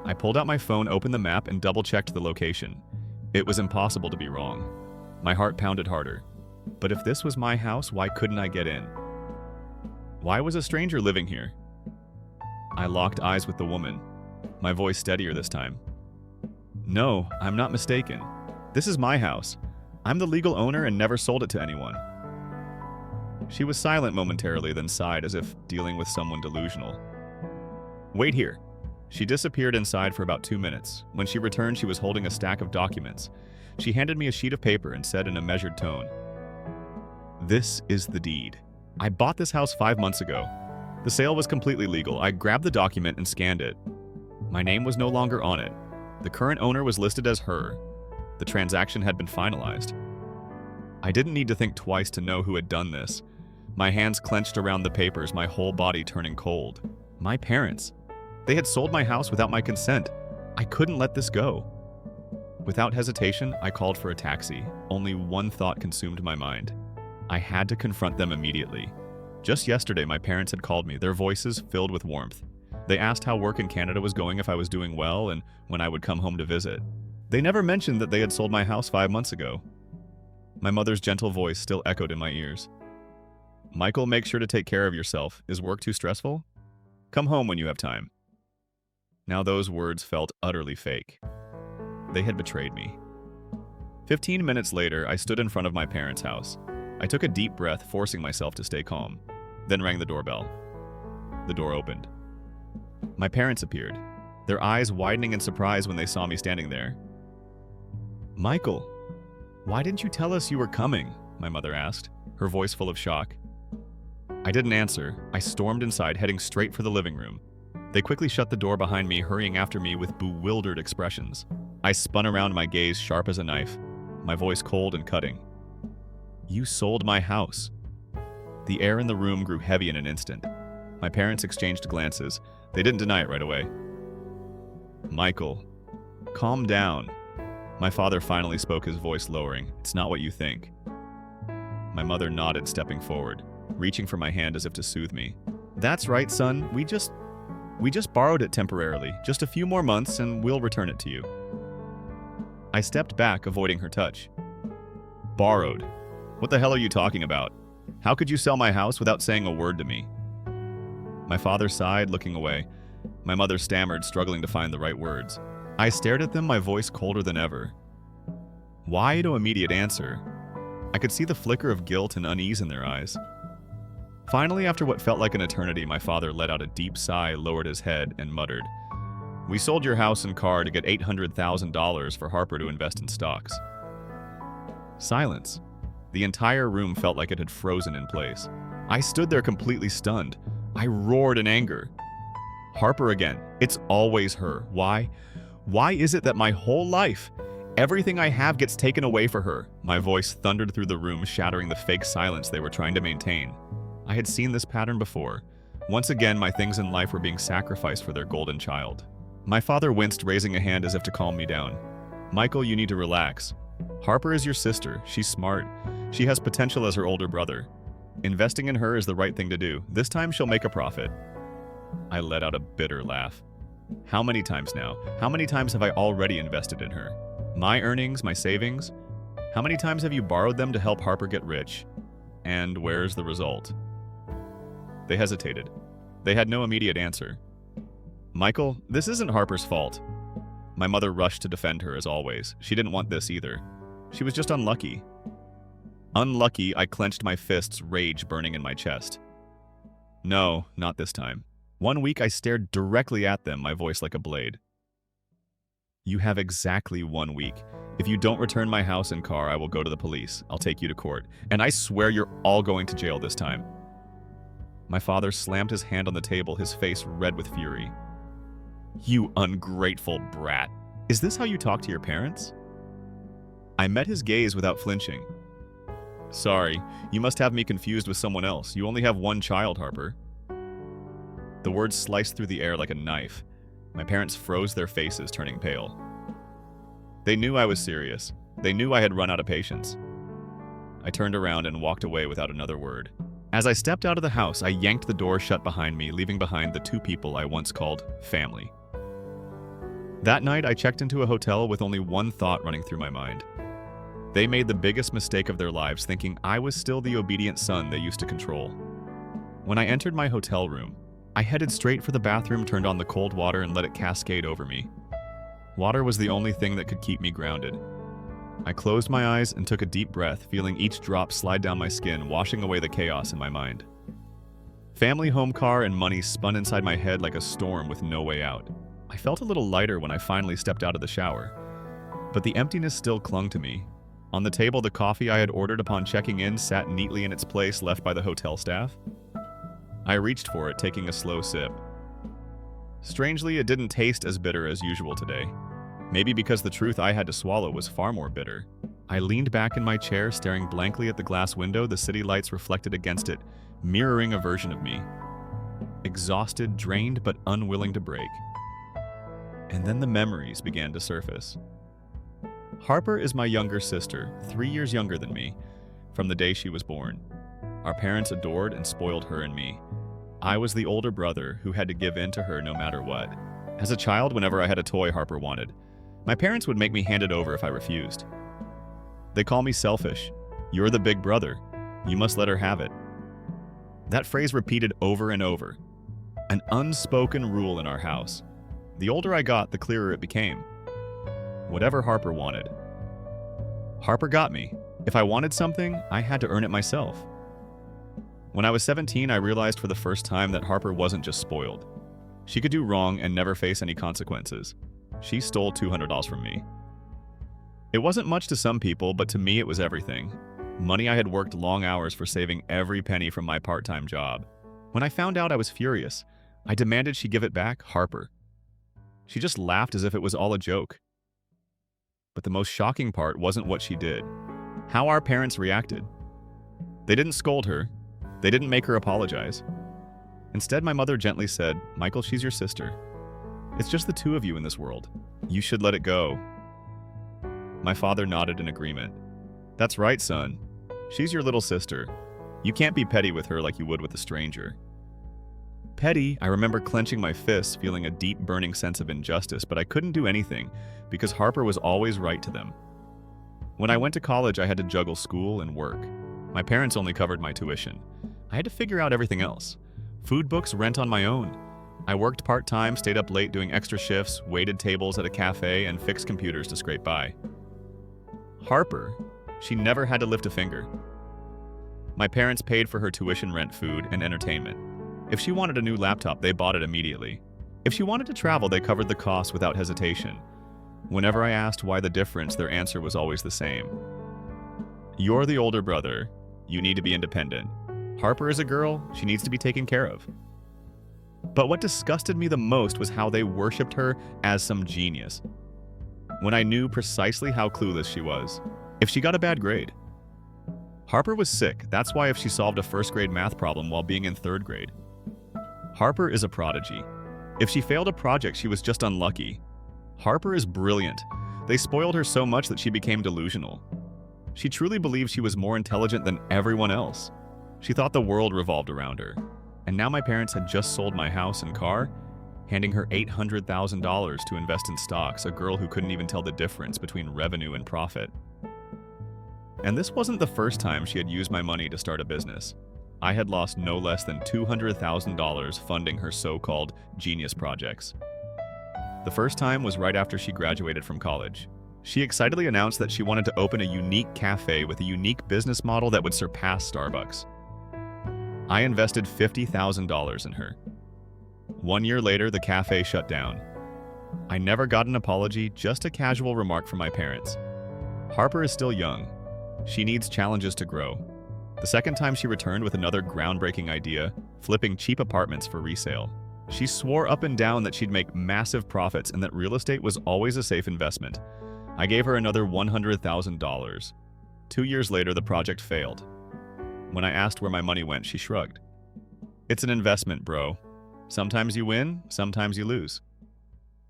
I pulled out my phone, opened the map, and double-checked the location. It was impossible to be wrong. My heart pounded harder. But if this was my house, why couldn't I get in? Why was a stranger living here? I locked eyes with the woman, my voice steadier this time. "No, I'm not mistaken. This is my house. I'm the legal owner and never sold it to anyone." She was silent momentarily, then sighed as if dealing with someone delusional. "Wait here." She disappeared inside for about 2 minutes. When she returned, she was holding a stack of documents. She handed me a sheet of paper and said in a measured tone, "This is the deed. I bought this house 5 months ago. The sale was completely legal. I grabbed the document and scanned it. My name was no longer on it. The current owner was listed as her. The transaction had been finalized." I didn't need to think twice to know who had done this. My hands clenched around the papers, my whole body turning cold. My parents. They had sold my house without my consent. I couldn't let this go. Without hesitation, I called for a taxi. Only one thought consumed my mind. I had to confront them immediately. Just yesterday, my parents had called me, their voices filled with warmth. They asked how work in Canada was going, if I was doing well, and when I would come home to visit. They never mentioned that they had sold my house 5 months ago. My mother's gentle voice still echoed in my ears. "Michael, make sure to take care of yourself. Is work too stressful? Come home when you have time." Now those words felt utterly fake. They had betrayed me. 15 minutes later, I stood in front of my parents' house. I took a deep breath, forcing myself to stay calm, then rang the doorbell. The door opened. My parents appeared, their eyes widening in surprise when they saw me standing there. "Michael, why didn't you tell us you were coming?" my mother asked, her voice full of shock. I didn't answer. I stormed inside, heading straight for the living room. They quickly shut the door behind me, hurrying after me with bewildered expressions. I spun around, my gaze sharp as a knife, my voice cold and cutting. You sold my house." The air in the room grew heavy in an instant. My parents exchanged glances. They didn't deny it right away. "Michael, calm down." My father finally spoke, his voice lowering. "It's not what you think." My mother nodded, stepping forward, reaching for my hand as if to soothe me. "That's right, son. We just borrowed it temporarily. Just a few more months and we'll return it to you." I stepped back, avoiding her touch. "Borrowed? What the hell are you talking about? How could you sell my house without saying a word to me?" My father sighed, looking away. My mother stammered, struggling to find the right words. I stared at them, my voice colder than ever. Why no immediate answer? I could see the flicker of guilt and unease in their eyes. Finally, after what felt like an eternity, my father let out a deep sigh, lowered his head, and muttered, "We sold your house and car to get $800,000 for Harper to invest in stocks." Silence. The entire room felt like it had frozen in place. I stood there completely stunned. I roared in anger. Harper again. It's always her. Why? Why is it that my whole life, everything I have gets taken away for her? My voice thundered through the room, shattering the fake silence they were trying to maintain. I had seen this pattern before. Once again, my things in life were being sacrificed for their golden child. My father winced, raising a hand as if to calm me down. "Michael, you need to relax. Harper is your sister. She's smart. She has potential as her older brother. Investing in her is the right thing to do. This time she'll make a profit." I let out a bitter laugh. How many times now? How many times have I already invested in her? My earnings, my savings? How many times have you borrowed them to help Harper get rich? And where's the result? They hesitated. They had no immediate answer. "Michael, this isn't Harper's fault." My mother rushed to defend her as always. She didn't want this either. She was just unlucky. Unlucky, I clenched my fists, rage burning in my chest. No, not this time. 1 week I stared directly at them, my voice like a blade. "You have exactly 1 week. If you don't return my house and car, I will go to the police. I'll take you to court. And I swear you're all going to jail this time." My father slammed his hand on the table, his face red with fury. "You ungrateful brat. Is this how you talk to your parents?" I met his gaze without flinching. "Sorry, you must have me confused with someone else. You only have one child, Harper." The words sliced through the air like a knife. My parents froze their faces, turning pale. They knew I was serious. They knew I had run out of patience. I turned around and walked away without another word. As I stepped out of the house, I yanked the door shut behind me, leaving behind the two people I once called family. That night, I checked into a hotel with only one thought running through my mind. They made the biggest mistake of their lives, thinking I was still the obedient son they used to control. When I entered my hotel room, I headed straight for the bathroom, turned on the cold water, and let it cascade over me. Water was the only thing that could keep me grounded. I closed my eyes and took a deep breath, feeling each drop slide down my skin, washing away the chaos in my mind. Family, home car, and money spun inside my head like a storm with no way out. I felt a little lighter when I finally stepped out of the shower. But the emptiness still clung to me. On the table, the coffee I had ordered upon checking in sat neatly in its place left by the hotel staff. I reached for it, taking a slow sip. Strangely, it didn't taste as bitter as usual today. Maybe because the truth I had to swallow was far more bitter. I leaned back in my chair, staring blankly at the glass window, the city lights reflected against it, mirroring a version of me. Exhausted, drained, but unwilling to break. And then the memories began to surface. Harper is my younger sister, 3 years younger than me, from the day she was born. Our parents adored and spoiled her and me. I was the older brother who had to give in to her no matter what. As a child, whenever I had a toy Harper wanted, my parents would make me hand it over if I refused. They call me selfish. "You're the big brother. You must let her have it." That phrase repeated over and over. An unspoken rule in our house. The older I got, the clearer it became. Whatever Harper wanted. Harper got me. If I wanted something, I had to earn it myself. When I was 17, I realized for the first time that Harper wasn't just spoiled. She could do wrong and never face any consequences. She stole $200 from me. It wasn't much to some people, but to me it was everything. Money I had worked long hours for, saving every penny from my part-time job. When I found out, I was furious. I demanded she give it back, Harper. She just laughed as if it was all a joke. But the most shocking part wasn't what she did. How our parents reacted. They didn't scold her. They didn't make her apologize. Instead, my mother gently said, "Michael, she's your sister. It's just the two of you in this world. You should let it go." My father nodded in agreement. "That's right, son. She's your little sister. You can't be petty with her like you would with a stranger." Petty, I remember clenching my fists, feeling a deep burning sense of injustice, but I couldn't do anything because Harper was always right to them. When I went to college, I had to juggle school and work. My parents only covered my tuition. I had to figure out everything else. Food, books, rent on my own. I worked part-time, stayed up late doing extra shifts, waited tables at a cafe, and fixed computers to scrape by. Harper, she never had to lift a finger. My parents paid for her tuition, rent, food, and entertainment. If she wanted a new laptop, they bought it immediately. If she wanted to travel, they covered the cost without hesitation. Whenever I asked why the difference, their answer was always the same. "You're the older brother. You need to be independent. Harper is a girl. She needs to be taken care of." But what disgusted me the most was how they worshipped her as some genius, when I knew precisely how clueless she was. If she got a bad grade. Harper was sick. That's why if she solved a first-grade math problem while being in third grade. Harper is a prodigy. If she failed a project, she was just unlucky. Harper is brilliant. They spoiled her so much that she became delusional. She truly believed she was more intelligent than everyone else. She thought the world revolved around her. And now my parents had just sold my house and car, handing her $800,000 to invest in stocks, a girl who couldn't even tell the difference between revenue and profit. And this wasn't the first time she had used my money to start a business. I had lost no less than $200,000 funding her so-called genius projects. The first time was right after she graduated from college. She excitedly announced that she wanted to open a unique cafe with a unique business model that would surpass Starbucks. I invested $50,000 in her. 1 year later, the cafe shut down. I never got an apology, just a casual remark from my parents. Harper is still young. She needs challenges to grow. The second time she returned with another groundbreaking idea, flipping cheap apartments for resale. She swore up and down that she'd make massive profits and that real estate was always a safe investment. I gave her another $100,000. 2 years later, the project failed. When I asked where my money went, she shrugged. "It's an investment, bro. Sometimes you win, sometimes you lose."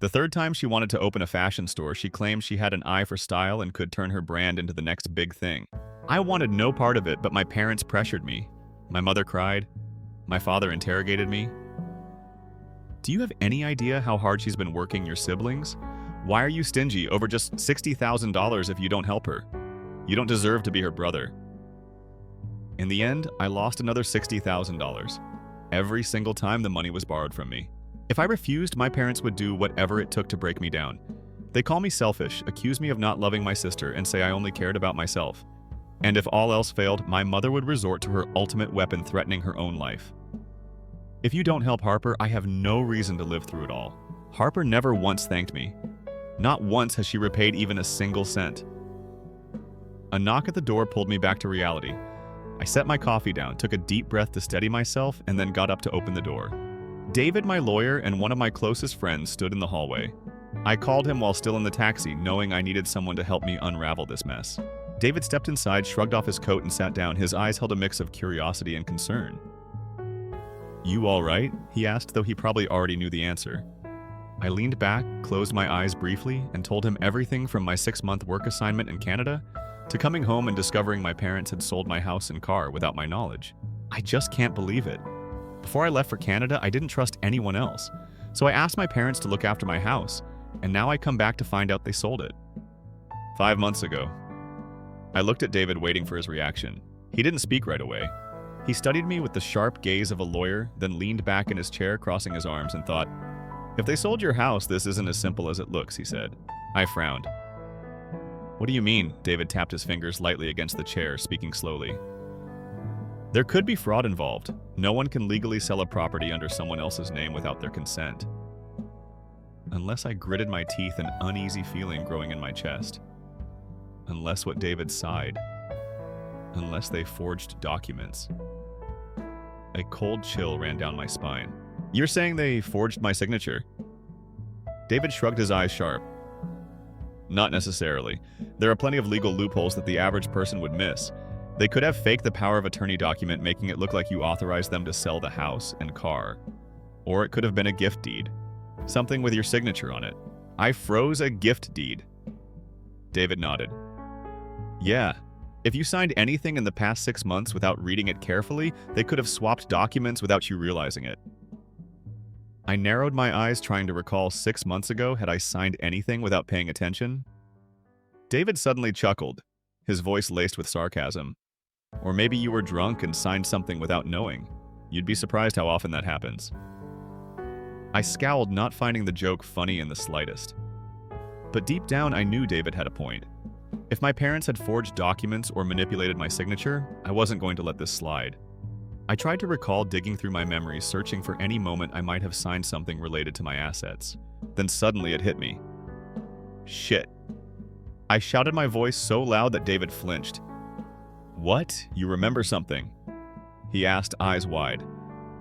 The third time she wanted to open a fashion store, she claimed she had an eye for style and could turn her brand into the next big thing. I wanted no part of it, but my parents pressured me. My mother cried. My father interrogated me. "Do you have any idea how hard she's been working your siblings? Why are you stingy over just $60,000 if you don't help her? You don't deserve to be her brother." In the end, I lost another $60,000. Every single time the money was borrowed from me. If I refused, my parents would do whatever it took to break me down. They call me selfish, accuse me of not loving my sister, and say I only cared about myself. And if all else failed, my mother would resort to her ultimate weapon, threatening her own life. If you don't help Harper, I have no reason to live through it all. Harper never once thanked me. Not once has she repaid even a single cent. A knock at the door pulled me back to reality. I set my coffee down, took a deep breath to steady myself, and then got up to open the door. David, my lawyer, and one of my closest friends stood in the hallway. I called him while still in the taxi, knowing I needed someone to help me unravel this mess. David stepped inside, shrugged off his coat, and sat down. His eyes held a mix of curiosity and concern. "You all right?" he asked, though he probably already knew the answer. I leaned back, closed my eyes briefly, and told him everything from my 6-month work assignment in Canada to coming home and discovering my parents had sold my house and car without my knowledge. I just can't believe it. Before I left for Canada, I didn't trust anyone else, so I asked my parents to look after my house, and now I come back to find out they sold it. 5 months ago. I looked at David, waiting for his reaction. He didn't speak right away. He studied me with the sharp gaze of a lawyer, then leaned back in his chair, crossing his arms, and thought, "If they sold your house, this isn't as simple as it looks," he said. I frowned. "What do you mean?" David tapped his fingers lightly against the chair, speaking slowly. "There could be fraud involved. No one can legally sell a property under someone else's name without their consent." Unless I gritted my teeth, an uneasy feeling growing in my chest. Unless what David sighed. Unless they forged documents. A cold chill ran down my spine. "You're saying they forged my signature?" David shrugged his eyes sharp. "Not necessarily. There are plenty of legal loopholes that the average person would miss. They could have faked the power of attorney document, making it look like you authorized them to sell the house and car. Or it could have been a gift deed. Something with your signature on it. I froze a gift deed. David nodded. Yeah. If you signed anything in the past 6 months without reading it carefully, they could have swapped documents without you realizing it. I narrowed my eyes, trying to recall 6 months ago had I signed anything without paying attention. David suddenly chuckled, his voice laced with sarcasm. Or maybe you were drunk and signed something without knowing. You'd be surprised how often that happens. I scowled, not finding the joke funny in the slightest. But deep down, I knew David had a point. If my parents had forged documents or manipulated my signature, I wasn't going to let this slide. I tried to recall, digging through my memories, searching for any moment I might have signed something related to my assets. Then suddenly it hit me. Shit. I shouted, my voice so loud that David flinched. What? You remember something? He asked, eyes wide.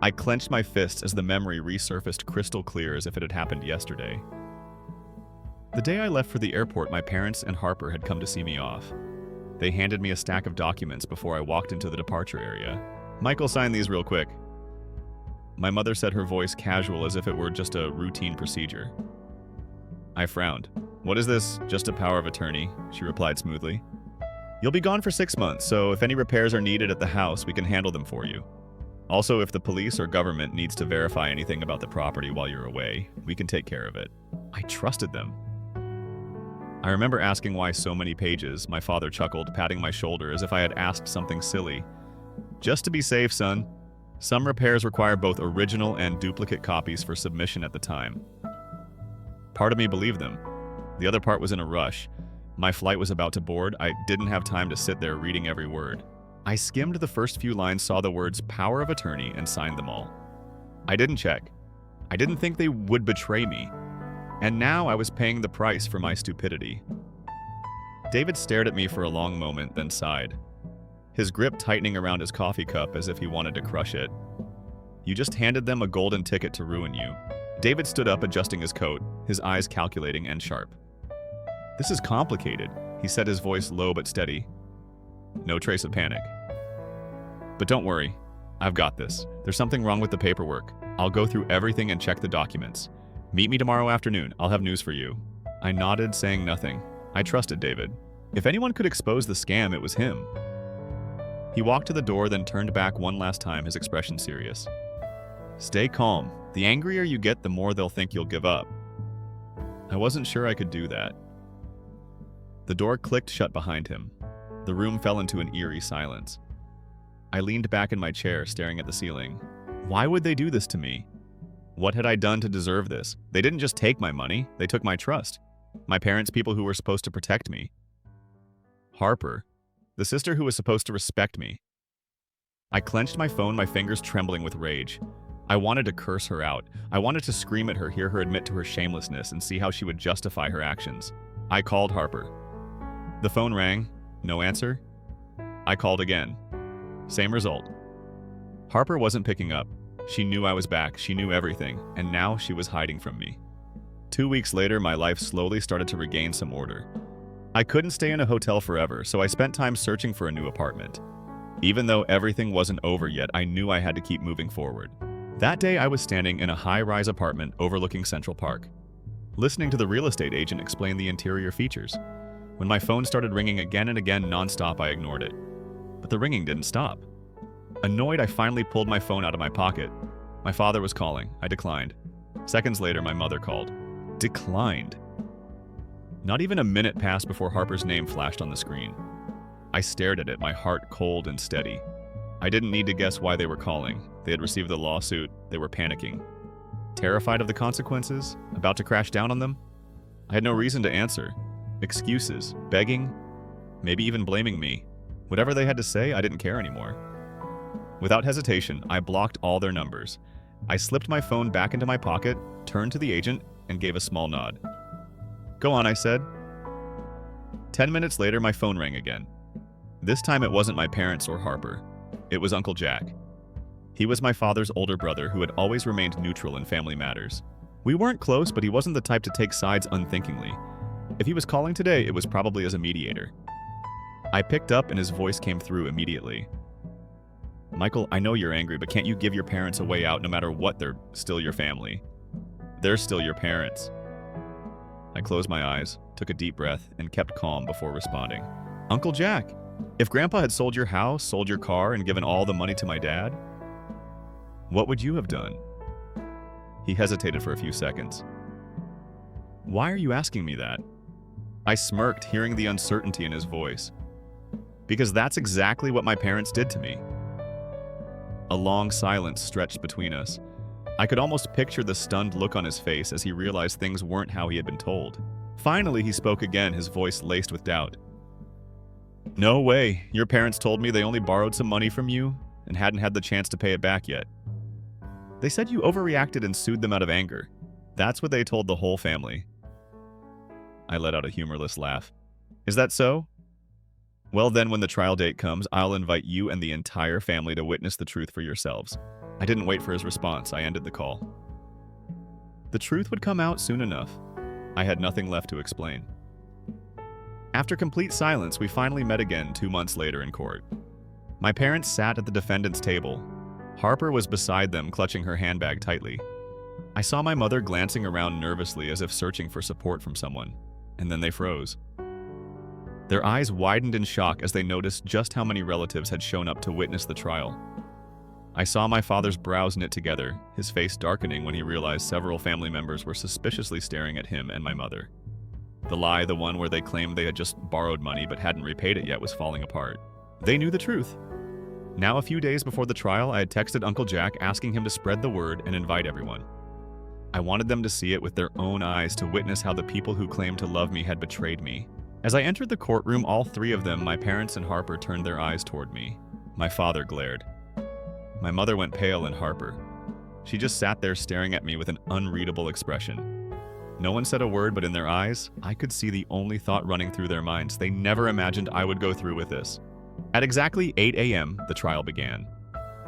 I clenched my fists as the memory resurfaced crystal clear, as if it had happened yesterday. The day I left for the airport, my parents and Harper had come to see me off. They handed me a stack of documents before I walked into the departure area. Michael, sign these real quick. My mother said, her voice casual, as if it were just a routine procedure. I frowned. What is this? Just a power of attorney, she replied smoothly. You'll be gone for 6 months, so if any repairs are needed at the house, we can handle them for you. Also, if the police or government needs to verify anything about the property while you're away, we can take care of it. I trusted them. I remember asking why so many pages. My father chuckled, patting my shoulder as if I had asked something silly. Just to be safe, son. Some repairs require both original and duplicate copies for submission at the time. Part of me believed them. The other part was in a rush. My flight was about to board. I didn't have time to sit there reading every word. I skimmed the first few lines, saw the words power of attorney, and signed them all. I didn't check. I didn't think they would betray me. And now I was paying the price for my stupidity. David stared at me for a long moment, then sighed, his grip tightening around his coffee cup as if he wanted to crush it. You just handed them a golden ticket to ruin you. David stood up, adjusting his coat, his eyes calculating and sharp. This is complicated, he said, his voice low but steady. No trace of panic. But don't worry, I've got this. There's something wrong with the paperwork. I'll go through everything and check the documents. Meet me tomorrow afternoon. I'll have news for you. I nodded, saying nothing. I trusted David. If anyone could expose the scam, it was him. He walked to the door, then turned back one last time, his expression serious. Stay calm. The angrier you get, the more they'll think you'll give up. I wasn't sure I could do that. The door clicked shut behind him. The room fell into an eerie silence. I leaned back in my chair, staring at the ceiling. Why would they do this to me? What had I done to deserve this? They didn't just take my money, they took my trust. My parents, people who were supposed to protect me. Harper, the sister who was supposed to respect me. I clenched my phone, my fingers trembling with rage. I wanted to curse her out. I wanted to scream at her, hear her admit to her shamelessness, and see how she would justify her actions. I called Harper. The phone rang. No answer. I called again. Same result. Harper wasn't picking up. She knew I was back, she knew everything, and now she was hiding from me. 2 weeks later, my life slowly started to regain some order. I couldn't stay in a hotel forever, so I spent time searching for a new apartment. Even though everything wasn't over yet, I knew I had to keep moving forward. That day, I was standing in a high-rise apartment overlooking Central Park, listening to the real estate agent explain the interior features. When my phone started ringing again and again nonstop, I ignored it. But the ringing didn't stop. Annoyed, I finally pulled my phone out of my pocket. My father was calling. I declined. Seconds later, my mother called. Declined. Not even a minute passed before Harper's name flashed on the screen. I stared at it, my heart cold and steady. I didn't need to guess why they were calling. They had received the lawsuit. They were panicking. Terrified of the consequences? About to crash down on them? I had no reason to answer. Excuses, begging, maybe even blaming me. Whatever they had to say, I didn't care anymore. Without hesitation, I blocked all their numbers. I slipped my phone back into my pocket, turned to the agent, and gave a small nod. Go on, I said. 10 minutes later, my phone rang again. This time it wasn't my parents or Harper. It was Uncle Jack. He was my father's older brother who had always remained neutral in family matters. We weren't close, but he wasn't the type to take sides unthinkingly. If he was calling today, it was probably as a mediator. I picked up and his voice came through immediately. Michael, I know you're angry, but can't you give your parents a way out no matter what? They're still your family. They're still your parents. I closed my eyes, took a deep breath, and kept calm before responding. Uncle Jack, if Grandpa had sold your house, sold your car, and given all the money to my dad, what would you have done? He hesitated for a few seconds. Why are you asking me that? I smirked, hearing the uncertainty in his voice. Because that's exactly what my parents did to me. A long silence stretched between us. I could almost picture the stunned look on his face as he realized things weren't how he had been told. Finally, he spoke again, his voice laced with doubt. No way. Your parents told me they only borrowed some money from you and hadn't had the chance to pay it back yet. They said you overreacted and sued them out of anger. That's what they told the whole family. I let out a humorless laugh. Is that so? Well then, when the trial date comes, I'll invite you and the entire family to witness the truth for yourselves. I didn't wait for his response. I ended the call. The truth would come out soon enough. I had nothing left to explain. After complete silence, we finally met again 2 months later in court. My parents sat at the defendant's table. Harper was beside them, clutching her handbag tightly. I saw my mother glancing around nervously as if searching for support from someone, and then they froze. Their eyes widened in shock as they noticed just how many relatives had shown up to witness the trial. I saw my father's brows knit together, his face darkening when he realized several family members were suspiciously staring at him and my mother. The lie, the one where they claimed they had just borrowed money but hadn't repaid it yet, was falling apart. They knew the truth. Now, a few days before the trial, I had texted Uncle Jack asking him to spread the word and invite everyone. I wanted them to see it with their own eyes, to witness how the people who claimed to love me had betrayed me. As I entered the courtroom, all three of them, my parents and Harper, turned their eyes toward me. My father glared. My mother went pale, and Harper. She just sat there staring at me with an unreadable expression. No one said a word, but in their eyes, I could see the only thought running through their minds. They never imagined I would go through with this. At exactly 8 a.m., the trial began.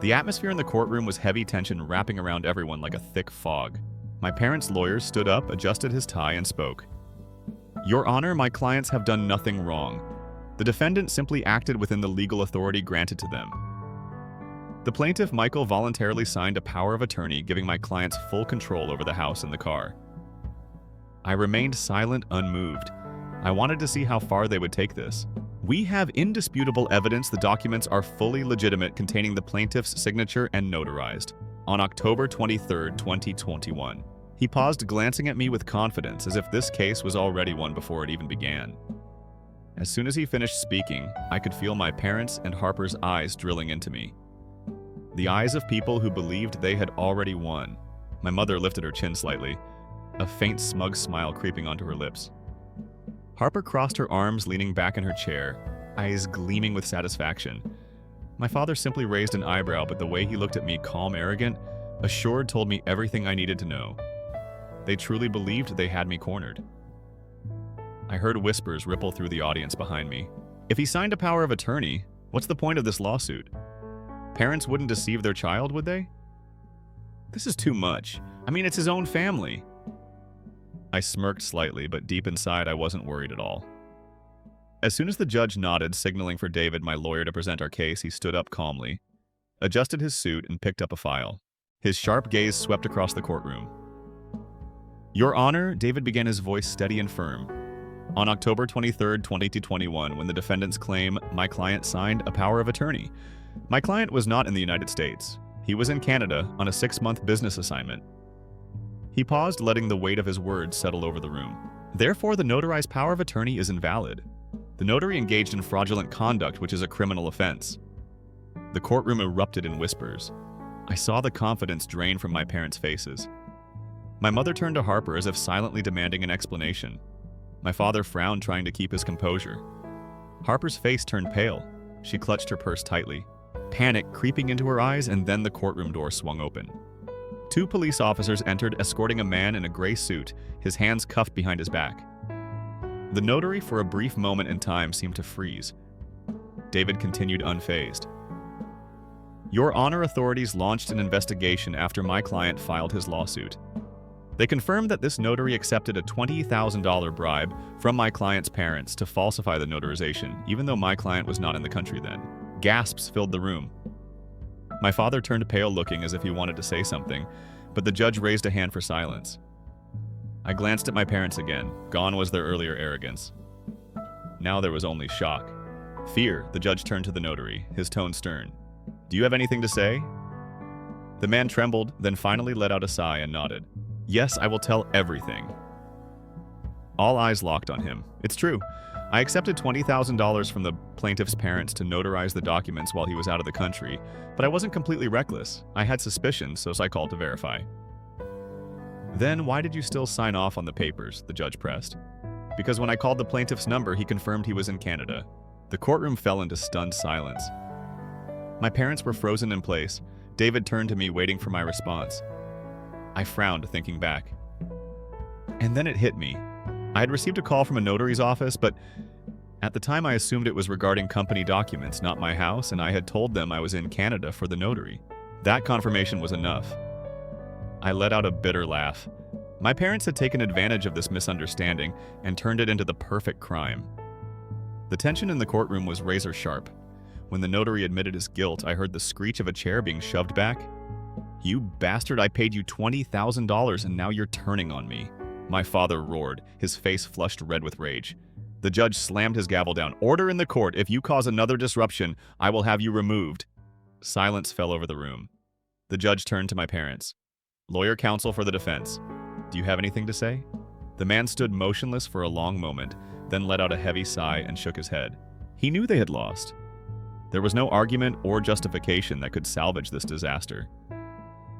The atmosphere in the courtroom was heavy tension wrapping around everyone like a thick fog. My parents' lawyer stood up, adjusted his tie, and spoke. Your Honor, my clients have done nothing wrong. The defendant simply acted within the legal authority granted to them. The plaintiff, Michael, voluntarily signed a power of attorney giving my clients full control over the house and the car. I remained silent, unmoved. I wanted to see how far they would take this. We have indisputable evidence the documents are fully legitimate, containing the plaintiff's signature and notarized. On October 23, 2021. He paused, glancing at me with confidence, as if this case was already won before it even began. As soon as he finished speaking, I could feel my parents' and Harper's eyes drilling into me. The eyes of people who believed they had already won. My mother lifted her chin slightly, a faint smug smile creeping onto her lips. Harper crossed her arms, leaning back in her chair, eyes gleaming with satisfaction. My father simply raised an eyebrow, but the way he looked at me, calm, arrogant, assured, told me everything I needed to know. They truly believed they had me cornered. I heard whispers ripple through the audience behind me. If he signed a power of attorney, what's the point of this lawsuit? Parents wouldn't deceive their child, would they? This is too much. I mean, it's his own family. I smirked slightly, but deep inside I wasn't worried at all. As soon as the judge nodded, signaling for David, my lawyer, to present our case, he stood up calmly, adjusted his suit, and picked up a file. His sharp gaze swept across the courtroom. Your Honor, David began, his voice steady and firm. On October 23, 2021, when the defendants claim my client signed a power of attorney, my client was not in the United States. He was in Canada on a 6-month business assignment. He paused, letting the weight of his words settle over the room. Therefore, the notarized power of attorney is invalid. The notary engaged in fraudulent conduct, which is a criminal offense. The courtroom erupted in whispers. I saw the confidence drain from my parents' faces. My mother turned to Harper as if silently demanding an explanation. My father frowned, trying to keep his composure. Harper's face turned pale. She clutched her purse tightly, panic creeping into her eyes, and then the courtroom door swung open. 2 police officers entered, escorting a man in a gray suit, his hands cuffed behind his back. The notary, for a brief moment in time, seemed to freeze. David continued unfazed. Your Honor, authorities launched an investigation after my client filed his lawsuit. They confirmed that this notary accepted a $20,000 bribe from my client's parents to falsify the notarization, even though my client was not in the country then. Gasps filled the room. My father turned pale, looking as if he wanted to say something, but the judge raised a hand for silence. I glanced at my parents again. Gone was their earlier arrogance. Now there was only shock. Fear. The judge turned to the notary, his tone stern. "Do you have anything to say?" The man trembled, then finally let out a sigh and nodded. "Yes, I will tell everything." All eyes locked on him. It's true. I accepted $20,000 from the plaintiff's parents to notarize the documents while he was out of the country, but I wasn't completely reckless. I had suspicions, so I called to verify. "Then why did you still sign off on the papers?" the judge pressed. "Because when I called the plaintiff's number, he confirmed he was in Canada." The courtroom fell into stunned silence. My parents were frozen in place. David turned to me, waiting for my response. I frowned, thinking back. And then it hit me. I had received a call from a notary's office, but at the time I assumed it was regarding company documents, not my house, and I had told them I was in Canada for the notary. That confirmation was enough. I let out a bitter laugh. My parents had taken advantage of this misunderstanding and turned it into the perfect crime. The tension in the courtroom was razor sharp. When the notary admitted his guilt, I heard the screech of a chair being shoved back. "You bastard, I paid you $20,000 and now you're turning on me." My father roared, his face flushed red with rage. The judge slammed his gavel down. "Order in the court. If you cause another disruption, I will have you removed." Silence fell over the room. The judge turned to my parents. "Lawyer counsel for the defense. Do you have anything to say?" The man stood motionless for a long moment, then let out a heavy sigh and shook his head. He knew they had lost. There was no argument or justification that could salvage this disaster.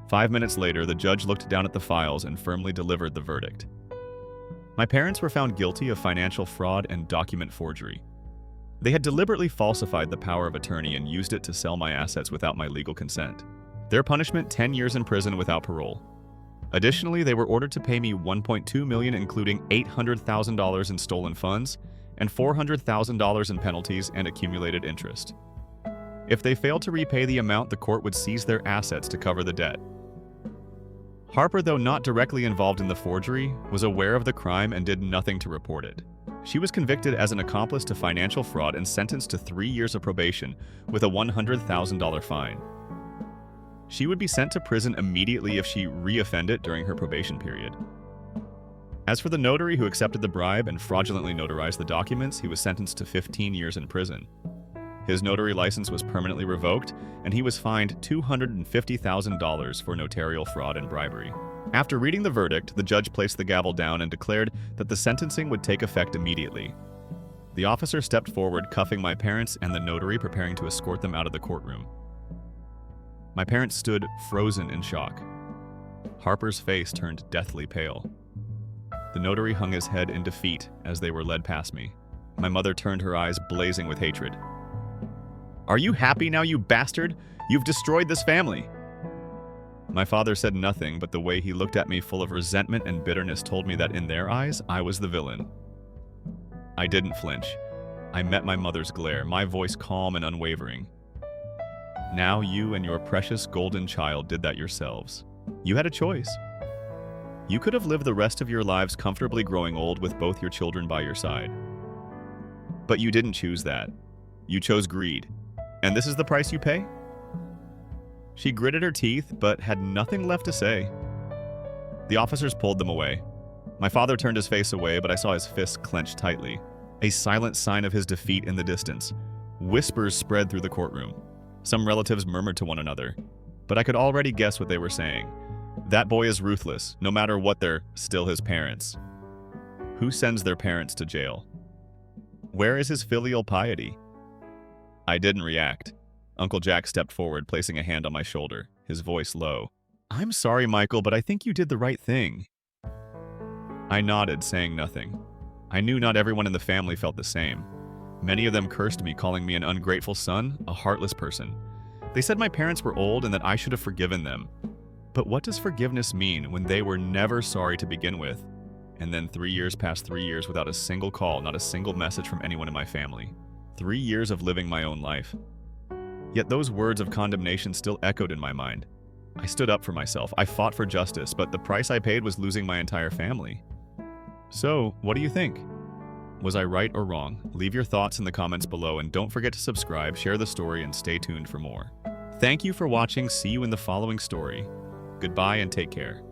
5 minutes later, the judge looked down at the files and firmly delivered the verdict. My parents were found guilty of financial fraud and document forgery. They had deliberately falsified the power of attorney and used it to sell my assets without my legal consent. Their punishment, 10 years in prison without parole. Additionally, they were ordered to pay me $1.2 million, including $800,000 in stolen funds and $400,000 in penalties and accumulated interest. If they failed to repay the amount, the court would seize their assets to cover the debt. Harper, though not directly involved in the forgery, was aware of the crime and did nothing to report it. She was convicted as an accomplice to financial fraud and sentenced to 3 years of probation with a $100,000 fine. She would be sent to prison immediately if she reoffended during her probation period. As for the notary who accepted the bribe and fraudulently notarized the documents, he was sentenced to 15 years in prison. His notary license was permanently revoked, and he was fined $250,000 for notarial fraud and bribery. After reading the verdict, the judge placed the gavel down and declared that the sentencing would take effect immediately. The officer stepped forward, cuffing my parents and the notary, preparing to escort them out of the courtroom. My parents stood frozen in shock. Harper's face turned deathly pale. The notary hung his head in defeat as they were led past me. My mother turned her eyes blazing with hatred. "Are you happy now, you bastard? You've destroyed this family." My father said nothing, but the way he looked at me full of resentment and bitterness told me that in their eyes, I was the villain. I didn't flinch. I met my mother's glare, my voice calm and unwavering. "Now you and your precious golden child did that yourselves. You had a choice. You could have lived the rest of your lives comfortably growing old with both your children by your side. But you didn't choose that. You chose greed. And this is the price you pay?" She gritted her teeth, but had nothing left to say. The officers pulled them away. My father turned his face away, but I saw his fists clenched tightly, a silent sign of his defeat in the distance. Whispers spread through the courtroom. Some relatives murmured to one another, but I could already guess what they were saying. That boy is ruthless, no matter what, they're still his parents. Who sends their parents to jail? Where is his filial piety? I didn't react. Uncle Jack stepped forward, placing a hand on my shoulder, his voice low. "I'm sorry, Michael, but I think you did the right thing." I nodded, saying nothing. I knew not everyone in the family felt the same. Many of them cursed me, calling me an ungrateful son, a heartless person. They said my parents were old and that I should have forgiven them. But what does forgiveness mean when they were never sorry to begin with? And then 3 years passed 3 years without a single call, not a single message from anyone in my family. 3 years of living my own life. Yet those words of condemnation still echoed in my mind. I stood up for myself. I fought for justice, but the price I paid was losing my entire family. So, what do you think? Was I right or wrong? Leave your thoughts in the comments below, and don't forget to subscribe, share the story, and stay tuned for more. Thank you for watching. See you in the following story. Goodbye and take care.